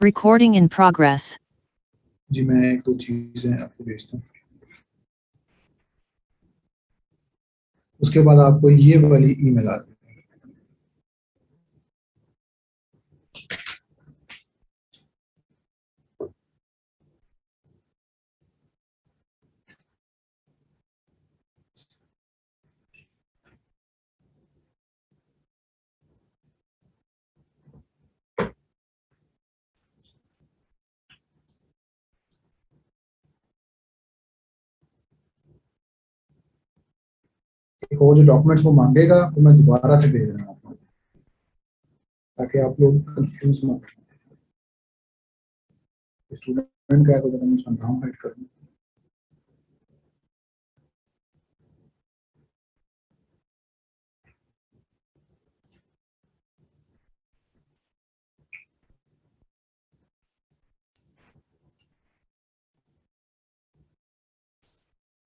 Recording in progress. जी मैं एक दो चीजें आपको भेजता हूँ, उसके बाद आपको ये वाली ईमेल आ जाएगी। एक और जो डॉक्यूमेंट्स वो मांगेगा वो मैं दोबारा से भेज रहा हूँ आपको, ताकि आप लोग कंफ्यूज मत हो। स्टूडेंट का है तो मैं उसका नाम हाइड करूँ।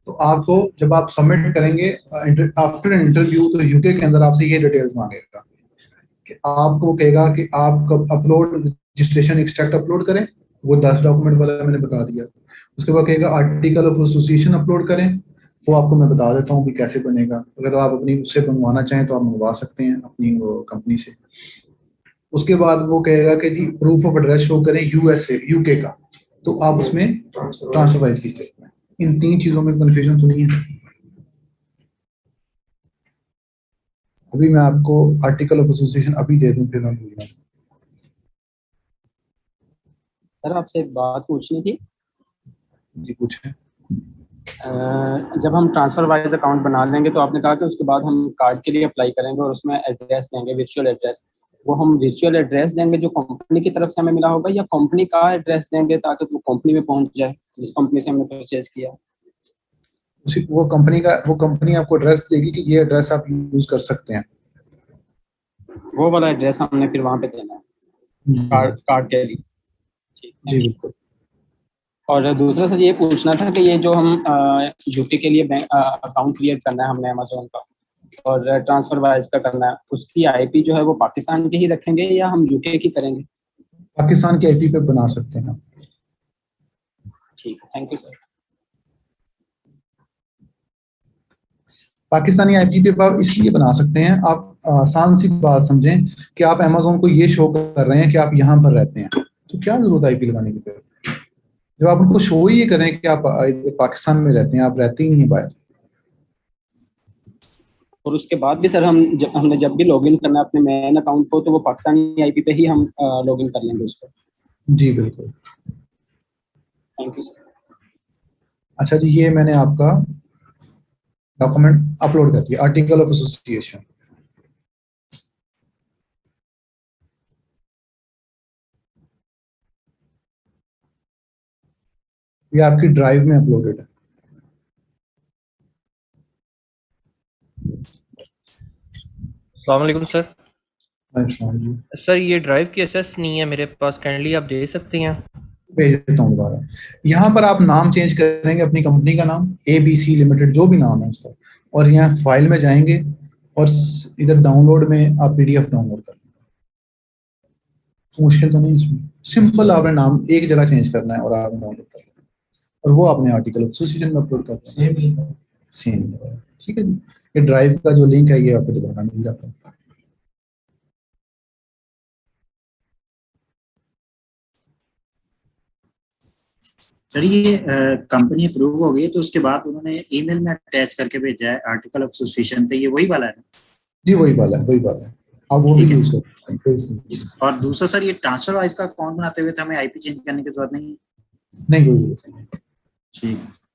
तो आपको जब आप सबमिट करेंगे आफ्टर इंटरव्यू, तो यूके के अंदर आपसे ये डिटेल्स मांगेगा कि आपको कहेगा कि आप कब अपलोड रजिस्ट्रेशन एक्सट्रैक्ट अपलोड करें, वो 10 डॉक्यूमेंट वाला मैंने बता दिया। उसके बाद कहेगा आर्टिकल ऑफ एसोसिएशन अपलोड करें, वो आपको मैं बता देता हूँ कि कैसे बनेगा। अगर आप अपनी उससे बनवाना चाहें तो आप मंगवा सकते हैं अपनी वो कंपनी से। उसके बाद वो कहेगा कि जी प्रूफ ऑफ एड्रेस शो करें यूएसए यूके का, तो आप उसमें ट्रांसफर वाइज की स्टेटमेंट। इन 3 चीजों में कंफ्यूजन तो नहीं है। अभी मैं आपको आर्टिकल ऑफ एसोसिएशन अभी दे दूं, फिर मैं भूल। सर आपसे एक बात पूछनी थी। जी पूछें। जब हम ट्रांसफर वाइज अकाउंट बना लेंगे तो आपने कहा कि उसके बाद हम कार्ड के लिए अप्लाई करेंगे और उसमें एड्रेस देंगे, वर्चुअल एड्रेस। वो हम वर्चुअल एड्रेस देंगे जो कंपनी की तरफ से हमें मिला होगा, या कंपनी का एड्रेस देंगे ताकि वो कंपनी में पहुंच जाए जिस कंपनी से हमने परचेज किया? वो कंपनी आपको एड्रेस देगी कि ये एड्रेस आप यूज कर सकते हैं। वो वाला एड्रेस हमने फिर वहाँ पे देना है कार्ड के लिए। ठीक है जी बिल्कुल। और दूसरा सर ये पूछना था कि ये जो हम यूपी के लिए बैंक अकाउंट क्रिएट करना है हमने अमेजोन का, और ट्रांसफर वाइज का करना है, उसकी आईपी जो है वो पाकिस्तान की ही रखेंगे या हम यूके की करेंगे? पाकिस्तान की आईपी पे बना सकते हैं। ठीक है, thank you sir. Pakistani IP पे आप इसलिए बना सकते हैं, आप आसान सी बात समझें कि आप अमेजोन को ये शो कर रहे हैं कि आप यहाँ पर रहते हैं, तो क्या जरूरत है आईपी लगाने की? जब आप उनको शो ही ये करें कि आप पाकिस्तान में रहते हैं, आप रहते ही नहीं बाहर। और उसके बाद भी सर हमने जब भी लॉगिन करना है अपने मेन अकाउंट को, तो वो पाकिस्तानी आईपी पे ही हम लॉगिन कर लेंगे उसको? जी बिल्कुल। Thank you sir. अच्छा जी, ये मैंने आपका डॉक्यूमेंट अपलोड कर दिया, आर्टिकल ऑफ एसोसिएशन। ये आपकी ड्राइव में अपलोडेड है। अस्सलाम वालेकुम सर। जी सर ये ड्राइव की एक्सेस नहीं है मेरे पास, काइंडली आप दे सकते हैं? भेज देता हूँ दोबारा। यहाँ पर आप नाम चेंज करेंगे, अपनी कंपनी का नाम ABC लिमिटेड जो भी नाम है उसका, और यहाँ फाइल में जाएंगे और इधर डाउनलोड में आप PDF डाउनलोड कर लेंगे। मुश्किल तो नहीं इसमें, सिंपल आपने नाम एक जगह चेंज करना है और आप डाउनलोड कर लेंगे, और वो आपने आर्टिकल ऑफ एसोसिएशन में अपलोड करना है। सेम ठीक है जी। ये ड्राइव का जो लिंक है ये आपको दोबारा मिल जाता है। सर ये कंपनी अप्रूव हो गई तो उसके बाद उन्होंने ईमेल में अटैच करके भेजा है आर्टिकल ऑफ एसोसिएशन पे, ये वही वाला है? जी वही वाला है, आप वो भी यूज कर सकते हैं। और दूसरा सर ये ट्रांसफर वाइज का अकाउंट बनाते हुए तो हमें आईपी चेंज करने की जरूरत नहीं? नहीं कोई जरूरत नहीं। ठीक है।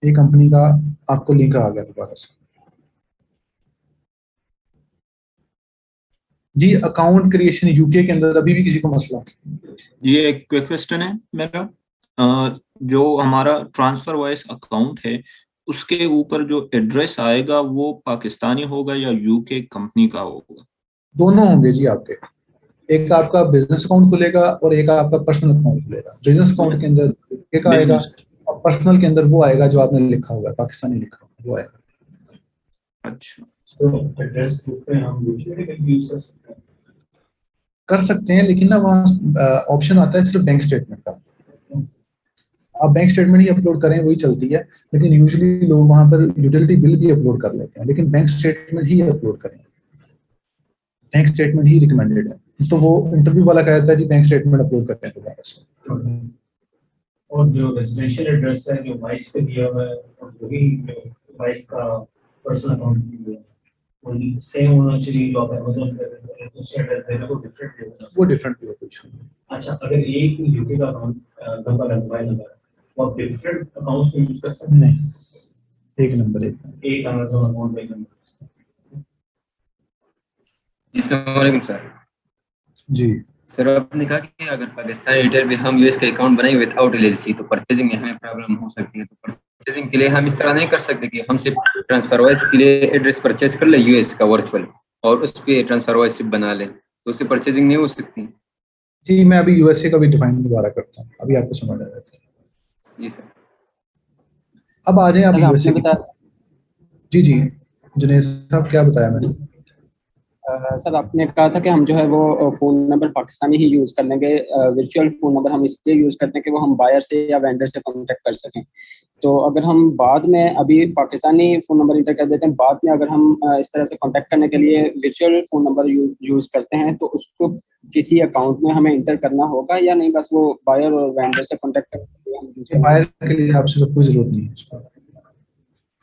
ये कंपनी का आपको लिंक आ गया दोबारा से। जी अकाउंट क्रिएशन यूके के अंदर अभी भी किसी को मसला? ये एक क्विक क्वेश्चन है मेरा। जो हमारा ट्रांसफर वाइज अकाउंट है उसके ऊपर जो एड्रेस आएगा वो पाकिस्तानी होगा या यूके कंपनी का होगा? दोनों होंगे जी आपके। एक आपका बिजनेस अकाउंट खुलेगा और एक आपका पर्सनल अकाउंट खुलेगा। बिजनेस अकाउंट के अंदर यूके का आएगा, बिजनेस। और पर्सनल के अंदर वो आएगा जो आपने लिखा हुआ है, पाकिस्तानी लिखा हुआ है, वो आएगा। अच्छा, तो एड्रेस प्रूफ पे हम यूज कर सकते हैं? कर सकते हैं, लेकिन ना वहाँ ऑप्शन आता है सिर्फ बैंक स्टेटमेंट का। आप बैंक स्टेटमेंट ही अपलोड करें वही चलती है, लेकिन यूजुअली लोग वहाँ पर यूटिलिटी बिल भी अपलोड कर लेते हैं, लेकिन बैंक स्टेटमेंट ही अपलोड करें, बैंक स्टेटमेंट ही रिकमेंडेड है। तो वो इंटरव्यू वाला कहता है जी बैंक स्टेटमेंट अपलोड करते हैं दोबारा से। और जो रेजिडेंशियल एड्रेस है जो वाइस पे दिया हुआ है, और वही जो वाइस का पर्सनल अकाउंट भी है, वही सेम होना चाहिए जो आप अमेज़न पे रेजिडेंशियल एड्रेस दे रहे हो, डिफरेंट है वो डिफरेंट भी है कुछ। अच्छा, अगर एक ही यूके का अकाउंट नंबर है, मोबाइल नंबर है, वो आप डिफरेंट अकाउंट्स में यूज कर सकते हैं? नहीं, एक नंबर एक अमेज़न अकाउंट पे नंबर। अस्सलामुअलैकुम सर। जी। सर आपने कहा कि अगर पाकिस्तानी रिटेल में हम यूएस का अकाउंट बनाएंगे विदाउट एलएलसी तो परचेजिंग में हमें प्रॉब्लम हो सकती है। तो परचेजिंग के लिए हम इस तरह नहीं कर सकते कि हम सिर्फ ट्रांसफर वाइज के लिए एड्रेस परचेज कर ले यूएस का वर्चुअल और उस पर ट्रांसफर वाइज सिर्फ बना ले, तो उससे परचेजिंग नहीं हो सकती? जी, मैं अभी यूएसए का भी डिफाइन दोबारा करता हूँ, अभी आपको समझ आ जाएगा। जी सर। अब आ जाए आप सर यूएसए आपने की। बताया, जी जी, जुनेद साहब क्या बताया मैंने? सर आपने कहा था कि हम जो है वो फ़ोन नंबर पाकिस्तानी ही यूज़ कर लेंगे। वर्चुअल फ़ोन नंबर हम इसलिए यूज़ करते हैं कि वो हम बायर से या वेंडर से कांटेक्ट कर सकें। तो अगर हम बाद में अभी पाकिस्तानी फ़ोन नंबर इंटर कर देते हैं, बाद में अगर हम इस तरह से कांटेक्ट करने के लिए वर्चुअल फ़ोन नंबर यूज़ करते हैं, तो उसको किसी अकाउंट में हमें इंटर करना होगा या नहीं, बस वो बायर और वेंडर से कांटेक्ट करके हम यूज़ करेंगे? बायर के लिए आपसे कोई जरूरत नहीं है इस पर।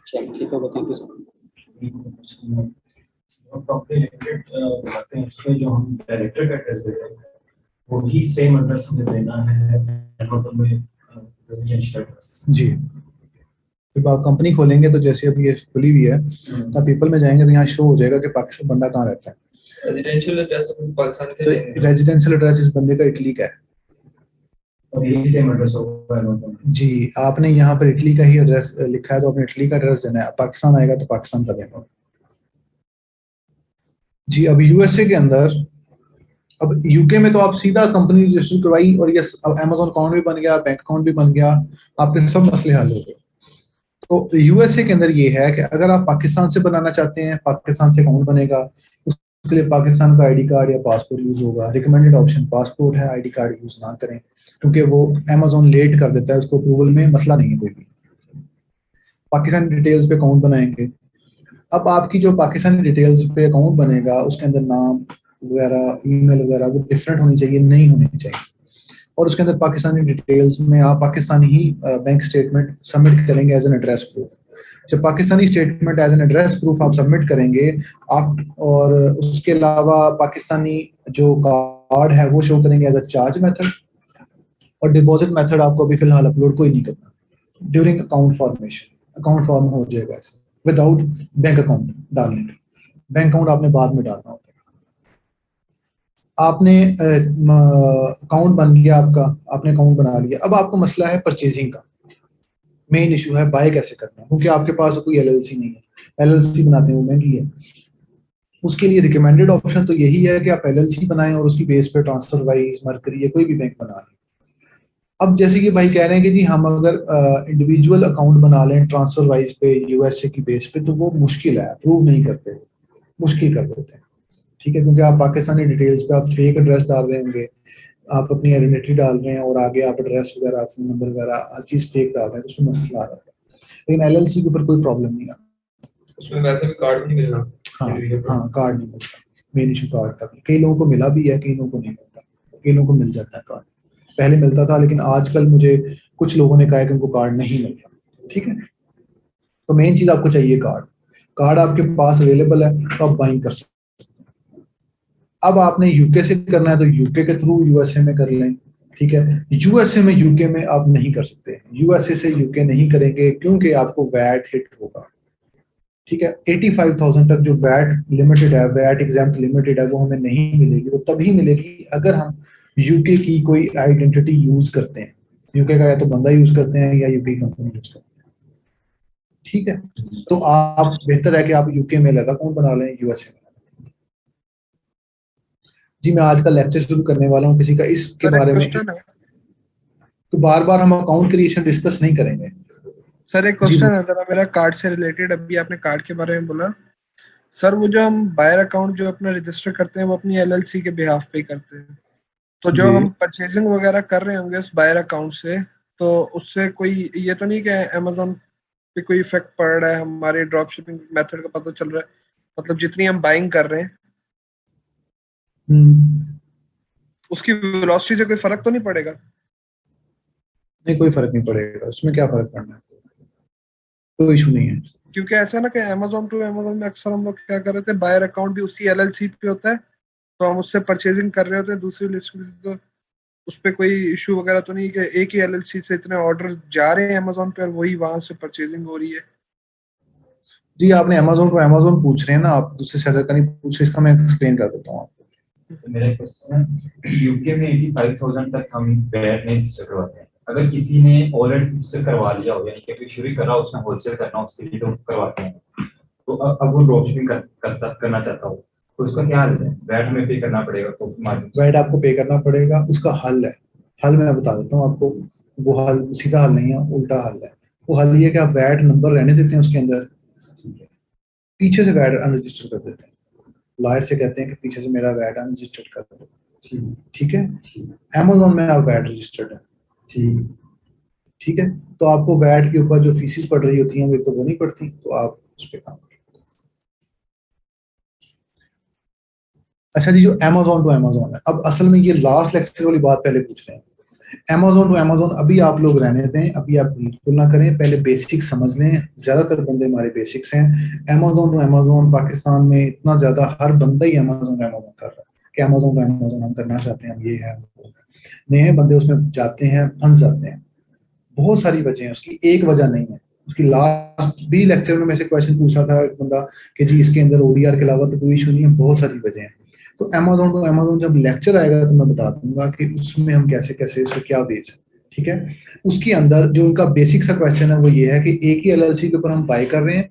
चलिए ठीक होगा, thank you sir. Property limited बनाते हैं, उसमें जो हम डायरेक्टर का एड्रेस देते हैं वही सेम एड्रेस हमें देना है अमेज़न में रेजिडेंशियल एड्रेस। जी, जब आप कंपनी खोलेंगे तो जैसे अभी ये खुली हुई है, तो पीपल में जाएंगे तो यहाँ शो हो जाएगा कि पाकिस्तान बंदा कहाँ रहता है। रेजिडेंशियल एड्रेस तो पाकिस्तान तो रेजिडेंशियल एड्रेस इस बंदे का इटली का है। और यही सेम एड्रेस होगा अमेज़न में। जी, आपने यहाँ पर इटली का ही एड्रेस लिखा है तो आपने इटली का एड्रेस देना है, पाकिस्तान आएगा तो पाकिस्तान का देना। जी, अब यूएसए के अंदर, अब यूके में तो आप सीधा कंपनी रजिस्टर करवाई और ये अमेज़न अकाउंट भी बन गया, बैंक अकाउंट भी बन गया, आपके सब मसले हल हो गए। तो यूएसए के अंदर ये है कि अगर आप पाकिस्तान से बनाना चाहते हैं, पाकिस्तान से अकाउंट बनेगा, उसके लिए पाकिस्तान का आईडी कार्ड या पासपोर्ट यूज होगा। रिकमेंडेड ऑप्शन पासपोर्ट है, आईडी कार्ड यूज ना करें, क्योंकि वो अमेज़न लेट कर देता है, उसको अप्रूवल में मसला नहीं है कोई भी। पाकिस्तानी डिटेल्स पे अकाउंट बनाएंगे। अब आपकी जो पाकिस्तानी डिटेल्स पे अकाउंट बनेगा उसके अंदर नाम वगैरह, ईमेल वगैरह वो डिफरेंट होनी चाहिए, नहीं होनी चाहिए। और उसके अंदर पाकिस्तानी डिटेल्स में आप पाकिस्तानी ही बैंक स्टेटमेंट सबमिट करेंगे एज एन एड्रेस प्रूफ। जब Pakistani statement as an address proof आप सबमिट करेंगे आप, और उसके अलावा पाकिस्तानी जो कार्ड है वो शो करेंगे एज अ चार्ज मेथड, और डिपॉजिट मेथड आपको अभी फिलहाल अपलोड कोई नहीं करना। During account formation account form हो जाएगा ऐसे, विदाउट बैंक अकाउंट डालने। बैंक अकाउंट आपने बाद में डालना होता है। आपने अकाउंट बन गया आपका, आपने अकाउंट बना लिया। अब आपको मसला है परचेजिंग का, मेन इशू है बाय कैसे करना है, क्योंकि आपके पास कोई एलएलसी नहीं है। एलएलसी बनाते हैं वो महंगी है। उसके लिए रिकमेंडेड ऑप्शन तो यही है कि आप एलएलसी बनाएं और उसकी बेस पे ट्रांसफर वाइज, मरकरी या कोई भी बैंक बना लें। अब जैसे कि भाई कह रहे हैं कि जी हम अगर इंडिविजुअल अकाउंट बना लें ट्रांसफर वाइज पे यूएसए की बेस पे, तो वो मुश्किल है, अप्रूव नहीं करते, मुश्किल कर देते हैं। ठीक है, क्योंकि आप पाकिस्तानी डिटेल्स पे आप फेक एड्रेस डाल रहे होंगे, आप अपनी आइडेंटिटी डाल रहे हैं और आगे आप एड्रेस वगैरह, फोन नंबर वगैरह हर चीज फेक डाल रहे हैं, तो उसमें मसला आ रहा है। लेकिन एलएलसी के ऊपर कोई प्रॉब्लम नहीं आता, उसमें वैसे भी कार्ड नहीं मिलना। हाँ कार्ड नहीं मिलता, मेन इशू कार्ड का भी। कई लोगों को मिला भी है, कई लोगों को नहीं मिलता, कई लोगों को मिल जाता है कार्ड। पहले मिलता था, लेकिन आजकल मुझे कुछ लोगों ने कहा है कि उनको कार्ड नहीं मिल रहा। ठीक है, तो मेन चीज आपको चाहिए कार्ड। कार्ड आपके पास अवेलेबल है तो आप बाइंग कर सकते हैं। अब आपने यूके से करना है तो यूके के थ्रू यूएसए में कर लें। ठीक है, यूएसए में यूके में आप नहीं कर सकते, यूएसए से यूके नहीं करेंगे क्योंकि आपको वैट हिट होगा। ठीक है, 85,000 तक जो वैट लिमिटेड है, वैट एग्जाम्प्ट लिमिटेड है, वो हमें नहीं मिलेगी। वो तभी मिलेगी अगर हम यूके की कोई आइडेंटिटी यूज करते हैं। यूके का या तो बंदा यूज करते हैं या यूके कंपनी यूज करते हैं। ठीक है, तो आप बेहतर है कि आप यूके में लगा अकाउंट बना लें, यूएसए में। जी, मैं आज का लेक्चर शुरू करने वाला हूँ किसी का इसके बारे में। तो बार बार हम अकाउंट क्रिएशन डिस्कस नहीं करेंगे। सर एक क्वेश्चन है जरा मेरा कार्ड से रिलेटेड, अभी आपने कार्ड के बारे में बोला सर, वो जो हम बायर अकाउंट जो अपना रजिस्टर करते हैं वो अपनी एलएलसी के बिहाफ पे ही करते हैं, तो जो हम परचेजिंग वगैरह कर रहे होंगे उस बायर अकाउंट से, तो उससे कोई ये तो नहीं कि अमेज़न पे कोई इफेक्ट पड़ रहा है, हमारे ड्रॉप शिपिंग मेथड का पता चल रहा है, मतलब जितनी हम बाइंग कर रहे हैं उसकी वेलोसिटी से कोई फर्क तो नहीं पड़ेगा? नहीं, कोई फर्क नहीं पड़ेगा, उसमें क्या फर्क पड़ना है, कोई इशू नहीं है। क्योंकि ऐसा ना कि अमेज़न टू अमेज़न में अक्सर हम लोग क्या कर रहे थे, बायर अकाउंट भी उसी एलएलसी पे होता है, तो हम उससे परचेजिंग कर रहे होते हैं दूसरी लिस्ट में, तो उस पर कोई इशू वगैरह तो नहीं कि एक ही एलएलसी से इतने ऑर्डर जा रहे हैं अमेज़न पे और वही वहां से परचेजिंग हो रही है? जी, आपने अमेज़न टू अमेज़न पूछ रहे हैं ना, आप दूसरे सेलर का नहीं पूछ रहे, इसका मैं एक्सप्लेन कर देता हूँ आपको। तो मेरा क्वेश्चन है, यूके में 85,000 तक हम वैट नहीं रजिस्टर करवाते हैं। अगर किसी ने ऑलरेडी रजिस्टर करवा लिया हो, यानी कि अभी शुरू करा उसने होलसेल करना, उसके लिए तो करवाते हैं, तो अब वो ड्रॉप शिपिंग करना चाहता हो तो उसका क्या हाल है? वैट हमें पे करना पड़ेगा? तो वैट आपको पे करना पड़ेगा, उसका हल है, हल मैं बता देता हूँ आपको। वो हल सीधा हल नहीं है, उल्टा हल है। वो हल ये कि आप वैट नंबर रहने देते हैं उसके अंदर, पीछे से वैट अनरजिस्टर कर देते हैं, लायर से कहते हैं कि पीछे से मेरा वैट अनरजिस्टर्ड कर दो, ठीक है। अमेज़न में आप वैट रजिस्टर्ड है, ठीक है, तो आपको वैट के ऊपर जो फीसिस पड़ रही होती हैं वो तो वो नहीं पड़ती, तो आप उस पर काम करें। अच्छा जी, जो अमेज़न टू अमेज़न है, अब असल में ये लास्ट लेक्चर वाली बात पहले पूछ रहे हैं। अमेज़न टू अमेज़न अभी आप लोग रहने दें, अभी आप बिल्कुल ना करें, पहले बेसिक समझ लें। ज्यादातर बंदे हमारे बेसिक्स हैं। अमेज़न टू अमेज़न पाकिस्तान में इतना ज्यादा हर बंदा ही अमेज़न कर रहा है कि अमेज़न टू अमेज़न हम करना चाहते हैं, हम ये है वो है। नए बंदे उसमें जाते हैं, फंस जाते हैं। बहुत सारी वजह है उसकी, एक वजह नहीं है उसकी। लास्ट भी लेक्चर में मैं से क्वेश्चन पूछ रहा था एक बंदा कि जी इसके अंदर ओडीआर के अलावा तो कोई इशू नहीं है, बहुत सारी वजह है। तो अमेज़न टू अमेज़न जब लेक्चर आएगा तो मैं बता दूंगा कि उसमें हम कैसे कैसे उससे क्या वेज है, ठीक है। उसके अंदर जो उनका बेसिक सा क्वेश्चन है वो ये है कि एक ही एलएलसी के ऊपर हम बाय कर रहे हैं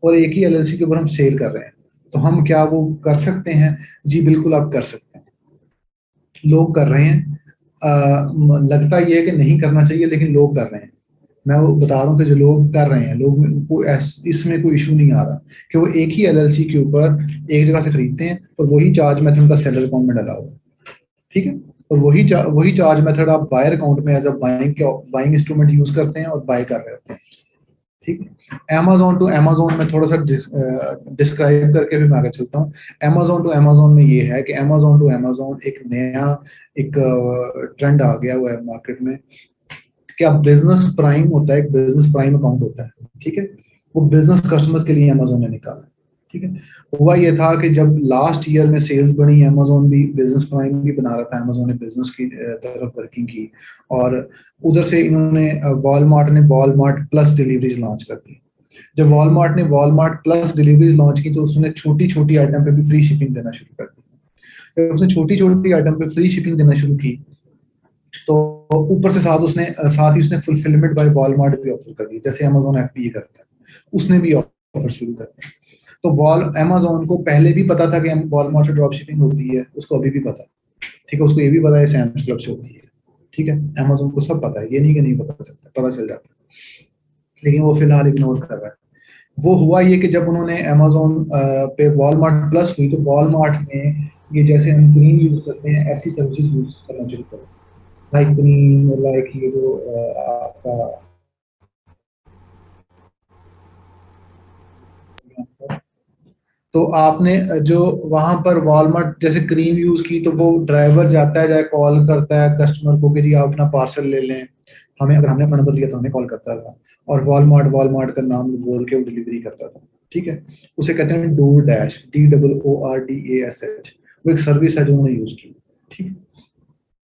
और एक ही एलएलसी के ऊपर हम सेल कर रहे हैं, तो हम क्या वो कर सकते हैं? जी बिल्कुल आप कर सकते हैं, लोग कर रहे हैं। लगता ये है कि नहीं करना चाहिए, लेकिन लोग कर रहे हैं। मैं वो बता रहा हूँ कि जो लोग कर रहे हैं, लोग को इसमें कोई इशू नहीं आ रहा कि वो एक ही एलएलसी के ऊपर एक जगह से खरीदते हैं और वही चार्ज मेथड उनका सेलर अकाउंट में डला हुआ है, ठीक है। और वही चार्ज मेथड आप बायर अकाउंट में as a buying instrument use करते हैं और बाय कर रहे होते हैं, ठीक है। अमेज़न टू अमेज़न में थोड़ा सा डिस्क्राइब करके भी मैं आगे चलता हूँ। अमेज़न टू अमेज़न में ये है कि अमेज़न टू अमेज़न एक नया ट्रेंड आ गया हुआ है मार्केट में कि अब बिजनेस प्राइम होता है, एक बिजनेस प्राइम अकाउंट होता है, ठीक है। वो बिजनेस कस्टमर्स के लिए अमेज़न ने निकाला, ठीक है। हुआ ये था कि जब लास्ट ईयर में सेल्स बढ़ी, अमेज़न भी बिजनेस प्राइम भी बना रहा था, अमेज़न ने बिजनेस की तरफ वर्किंग की, और उधर से इन्होंने वॉलमार्ट प्लस डिलीवरीज लॉन्च कर दी। जब वॉलमार्ट ने वॉलमार्ट प्लस डिलीवरीज लॉन्च की तो उसने छोटी छोटी आइटम पे भी फ्री शिपिंग देना शुरू कर दी। जब उसने छोटी छोटी आइटम पे फ्री शिपिंग देना शुरू की तो ऊपर से साथ ही उसने फुलफिलमेंट बाय वॉलमार्ट भी ऑफर कर दी, जैसे अमेज़न FBA करता है, उसने भी ऑफर शुरू कर दिया। तो अमेज़न को पहले भी पता था कि वॉलमार्ट से ड्रॉप शिपिंग होती है, उसको अभी भी पता है, ठीक है। उसको ये भी पता है सैम्स क्लब से होती है, ठीक है। अमेज़न को सब पता है, ये नहीं कि नहीं पता चल जाता, लेकिन वो फिलहाल इग्नोर कर रहा है। वो हुआ ये कि जब उन्होंने अमेज़न पे वॉलमार्ट प्लस हुई तो वॉलमार्ट में ये जैसे हम क्रीम यूज करते हैं ऐसी सर्विसेज यूज करना शुरू कर, लाइक क्रीम, लाइक ये जो आपका तो आपने जो वहां पर वॉलमार्ट जैसे क्रीम यूज की तो वो ड्राइवर जाता है, जाए कॉल करता है कस्टमर को कि जी आप अपना पार्सल ले लें, अगर हमने अपना नंबर दिया तो हमें कॉल करता था, और वॉलमार्ट का नाम बोल के वो डिलीवरी करता था, ठीक है। उसे कहते हैं DoorDash, DOORDASH। वो एक सर्विस है जो उन्होंने यूज की, ठीक है।